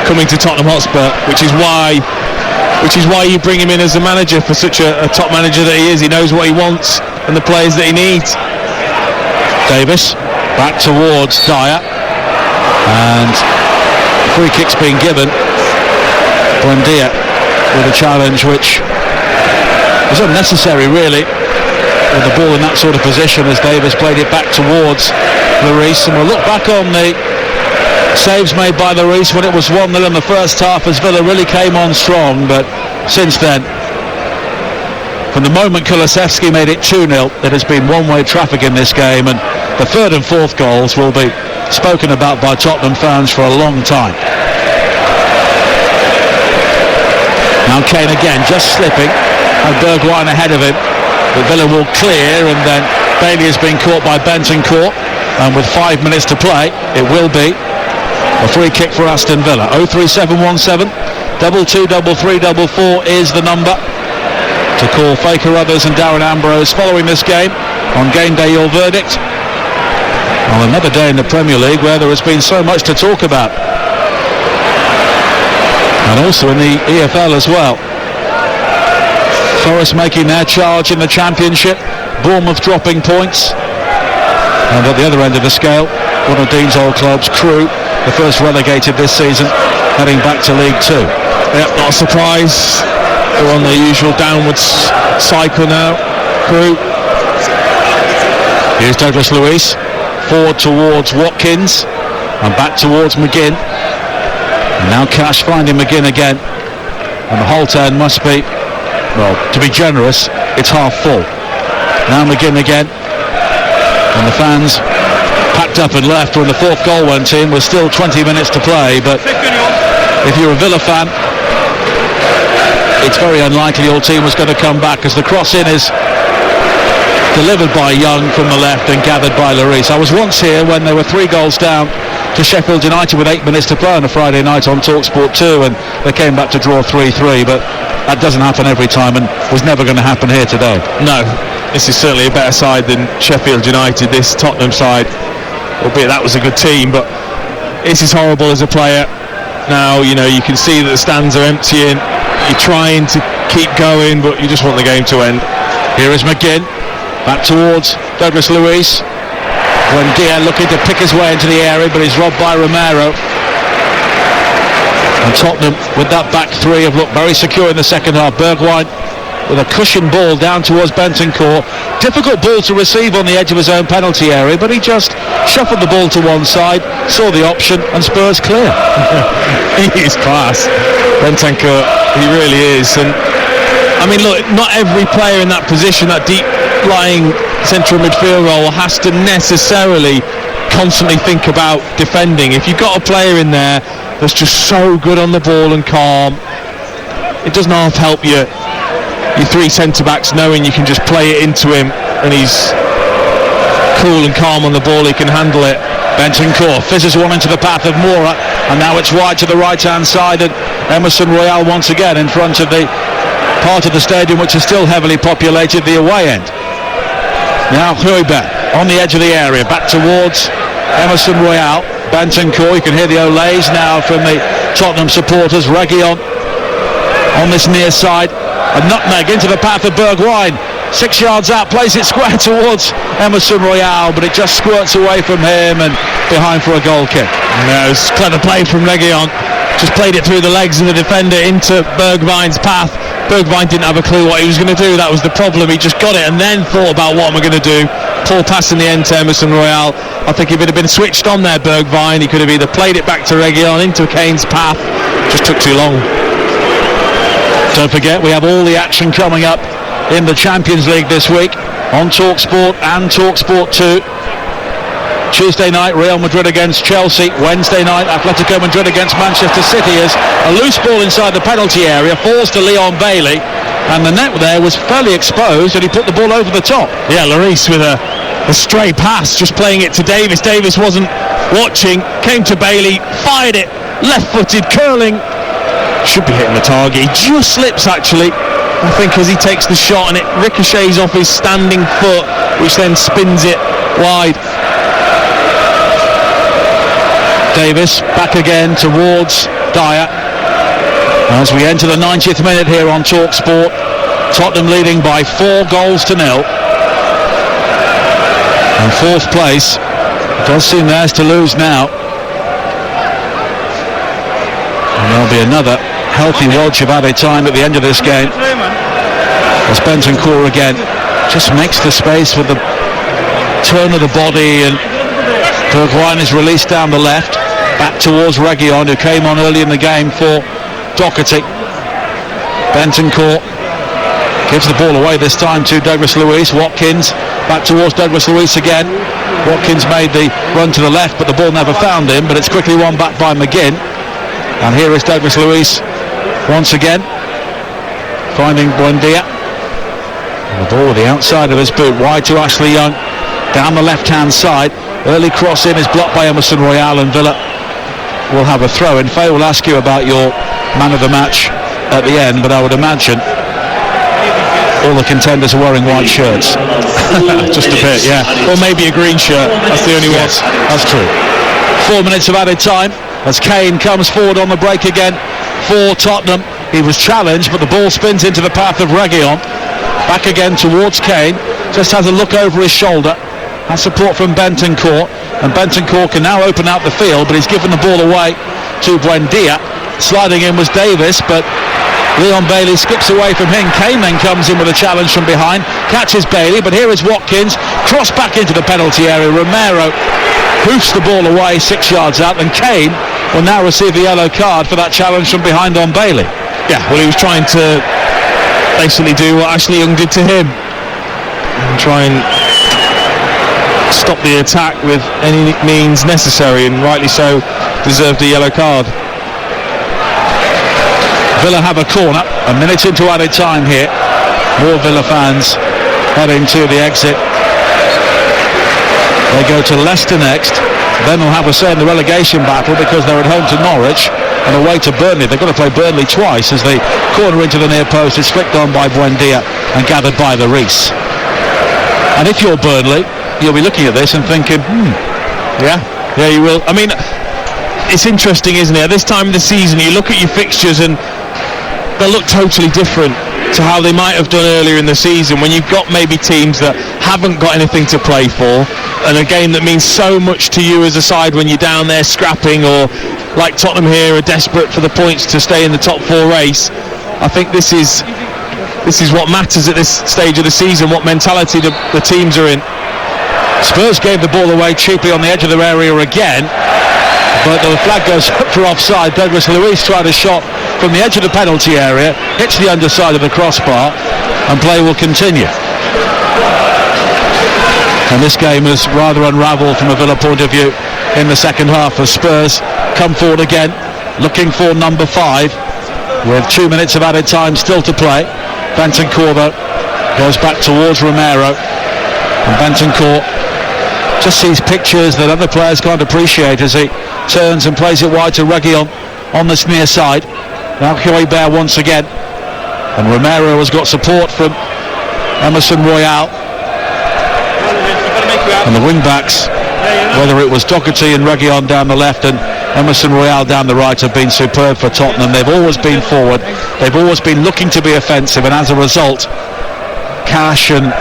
coming to Tottenham Hotspur, which is why you bring him in as a manager, for such a top manager that he is. He knows what he wants and the players that he needs. Davis back towards Dyer, and free kick's being given. Buendia with a challenge which was unnecessary, really, with the ball in that sort of position, as Davis played it back towards Lloris. And we'll look back on the saves made by Lloris when it was 1-0 in the first half, as Villa really came on strong. But since then, from the moment Kulusevski made it 2-0, it has been one-way traffic in this game, and the third and fourth goals will be spoken about by Tottenham fans for a long time. Now Kane again, just slipping, and Bergwijn ahead of him, but Villa will clear, and then Bailey has been caught by Bentancur, and with 5 minutes to play, it will be a free kick for Aston Villa. 03717 223344 is the number to call Faker Others and Darren Ambrose following this game on Game Day Your Verdict. On another day in the Premier League where there has been so much to talk about, and also in the EFL as well. Forest making their charge in the Championship, Bournemouth dropping points, and at the other end of the scale, one of Dean's old clubs, Crewe, the first relegated this season, heading back to League 2. Yep, not a surprise. They're on their usual downwards cycle now, Crewe. Here's Douglas Luiz, forward towards Watkins, and back towards McGinn. And now Cash finding McGinn again, and the Holte end must be, well, to be generous, it's half full. Now McGinn again, and the fans packed up and left when the fourth goal went in, with still 20 minutes to play. But if you're a Villa fan, it's very unlikely your team was going to come back, as the cross in is delivered by Young from the left and gathered by Lloris. I was once here when they were 3 goals down to Sheffield United with 8 minutes to play on a Friday night on TalkSport 2, and they came back to draw 3-3, but that doesn't happen every time, and was never going to happen here today. No, this is certainly a better side than Sheffield United, this Tottenham side, albeit that was a good team. But this is horrible as a player. Now, you know, you can see that the stands are emptying, you're trying to keep going, but you just want the game to end. Here is McGinn, back towards Douglas Luiz. Buendia looking to pick his way into the area, but he's robbed by Romero. And Tottenham, with that back three, have looked very secure in the second half. Bergwijn with a cushioned ball down towards Bentancur. Difficult ball to receive on the edge of his own penalty area, but he just shuffled the ball to one side, saw the option, and Spurs clear. He is class, Bentancur, he really is. And I mean, look, not every player in that position, that deep lying central midfield role, has to necessarily constantly think about defending. If you've got a player in there that's just so good on the ball and calm, it doesn't half help you. Your 3 centre-backs knowing you can just play it into him, and he's cool and calm on the ball, he can handle it. Bentancur fizzes one into the path of Moura, and now it's wide to the right-hand side, and Emerson Royal once again in front of the part of the stadium which is still heavily populated, the away end. Now Højbjerg on the edge of the area, back towards Emerson Royal. Bentancur, you can hear the olays now from the Tottenham supporters. Reguilon on this near side, a nutmeg into the path of Bergwijn, 6 yards out, plays it square towards Emerson Royal, but it just squirts away from him and behind for a goal kick. No, it was clever play from Reguilon, just played it through the legs of the defender into Bergwijn's path. Bergwijn didn't have a clue what he was going to do. That was the problem. He just got it and then thought about what am I going to do. Poor pass in the end to Emerson Royal. I think if it had been switched on there, Bergwijn, he could have either played it back to Reguilón into Kane's path. Just took too long. Don't forget, we have all the action coming up in the Champions League this week on TalkSport and TalkSport 2. Tuesday night, Real Madrid against Chelsea. Wednesday night, Atletico Madrid against Manchester City, as a loose ball inside the penalty area falls to Leon Bailey, and the net there was fairly exposed and he put the ball over the top. Yeah, Lloris with a stray pass, just playing it to Davis. Davis wasn't watching, came to Bailey, fired it, left-footed, curling. Should be hitting the target. He just slips, actually, I think, as he takes the shot, and it ricochets off his standing foot, which then spins it wide. Davis back again towards Dyer as we enter the 90th minute here on TalkSport. Tottenham leading by 4-0. And fourth place does seem theirs to lose now. And there'll be another healthy watch of added time at the end of this game, as Bentancur again just makes the space with the turn of the body, and Bergwijn is released down the left, back towards Reguilón, who came on early in the game for Doherty. Bentancur gives the ball away this time to Douglas Luiz. Watkins back towards Douglas Luiz again. Watkins made the run to the left, but the ball never found him, but it's quickly won back by McGinn. And here is Douglas Luiz once again, finding Buendia. And the ball with the outside of his boot, wide to Ashley Young, down the left-hand side. Early cross in is blocked by Emerson Royal, and Villa will have a throw-in. Faye will ask you about your man of the match at the end, but I would imagine all the contenders are wearing white shirts. Just a bit, yeah. Or maybe a green shirt. That's the only one. That's true. 4 minutes of added time as Kane comes forward on the break again for Tottenham. He was challenged, but the ball spins into the path of Reguilón. Back again towards Kane. Just has a look over his shoulder. Has support from Bentancur, and Bentancur can now open out the field, but he's given the ball away to Buendia. Sliding in was Davis, but Leon Bailey skips away from him. Kane then comes in with a challenge from behind, catches Bailey, but here is Watkins, cross back into the penalty area. Romero hoofs the ball away 6 yards out, and Kane will now receive a yellow card for that challenge from behind on Bailey. Yeah, well, he was trying to basically do what Ashley Young did to him, and try and stop the attack with any means necessary, and rightly so deserved a yellow card. Villa have a corner, a minute into added time here. More Villa fans heading to the exit. They go to Leicester next, then they'll have a say in the relegation battle because they're at home to Norwich and away to Burnley. They've got to play Burnley twice, as the corner into the near post is flicked on by Buendia and gathered by the Reese. And if you're Burnley, you'll be looking at this and thinking, yeah, you will. I mean, it's interesting, isn't it? At this time of the season, you look at your fixtures and they'll look totally different to how they might have done earlier in the season, when you've got maybe teams that haven't got anything to play for, and a game that means so much to you as a side when you're down there scrapping, or like Tottenham here are desperate for the points to stay in the top four race. I think this is what matters at this stage of the season, what mentality the teams are in. Spurs gave the ball away cheaply on the edge of their area again, but the flag goes up for offside. Douglas Luiz tried a shot from the edge of the penalty area, hits the underside of the crossbar, and play will continue. And this game has rather unravelled from a Villa point of view in the second half, as Spurs come forward again, looking for number 5, with 2 minutes of added time still to play. Bentancur though goes back towards Romero, and Bentancur just sees pictures that other players can't appreciate as he turns and plays it wide to Reguilón on this near side. Now Bear once again, and Romero has got support from Emerson Royal, and the wing backs, whether it was Doherty and Reguilón down the left and Emerson Royal down the right, have been superb for Tottenham. They've always been forward, they've always been looking to be offensive, and as a result, Cash and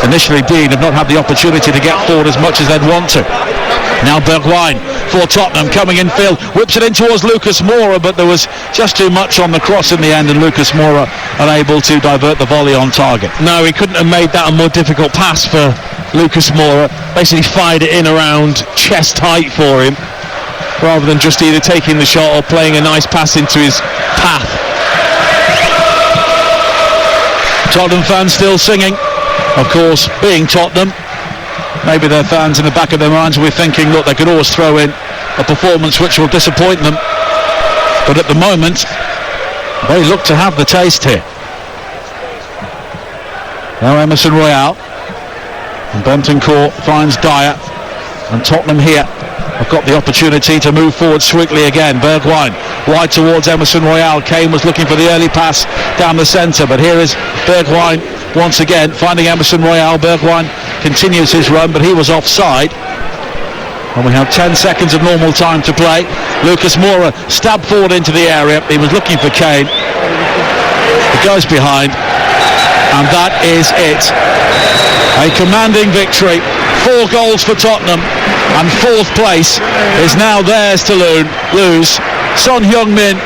initially Dean have not had the opportunity to get forward as much as they'd want to. Now Bergwijn for Tottenham, coming in field, whips it in towards Lucas Moura, but there was just too much on the cross in the end, and Lucas Moura unable to divert the volley on target. No, he couldn't have made that a more difficult pass for Lucas Moura. Basically fired it in around chest height for him, rather than just either taking the shot or playing a nice pass into his path. Tottenham fans still singing, of course, being Tottenham. Maybe their fans in the back of their minds will be thinking, look, they could always throw in a performance which will disappoint them. But at the moment, they look to have the taste here. Now Emerson Royale, and Bentancur finds Dyer, and Tottenham here have got the opportunity to move forward swiftly again. Bergwijn wide towards Emerson Royale. Kane was looking for the early pass down the centre, but here is Bergwijn once again finding Emerson Royale. Bergwijn continues his run, but he was offside. And we have 10 seconds of normal time to play. Lucas Moura stabbed forward into the area. He was looking for Kane. He goes behind, and that is it. A commanding victory. 4 goals for Tottenham, and 4th place is now theirs to lose. Son Heung-min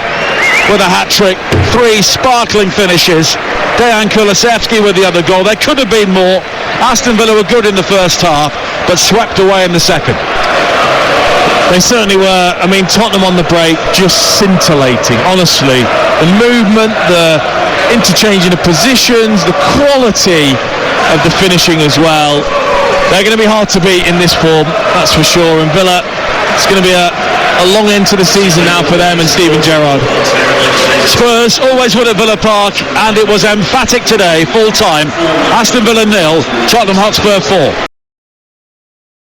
with a hat-trick, 3 sparkling finishes. Dejan Kulusevski with the other goal. There could have been more. Aston Villa were good in the first half, but swept away in the second. They certainly were. I mean, Tottenham on the break, just scintillating, honestly. The movement, the interchanging of positions, the quality of the finishing as well. They're going to be hard to beat in this form, that's for sure. And Villa, it's going to be a long end to the season now for them and Steven Gerrard. Spurs always win at Villa Park, and it was emphatic today, full time. Aston Villa 0, Tottenham Hotspur 4.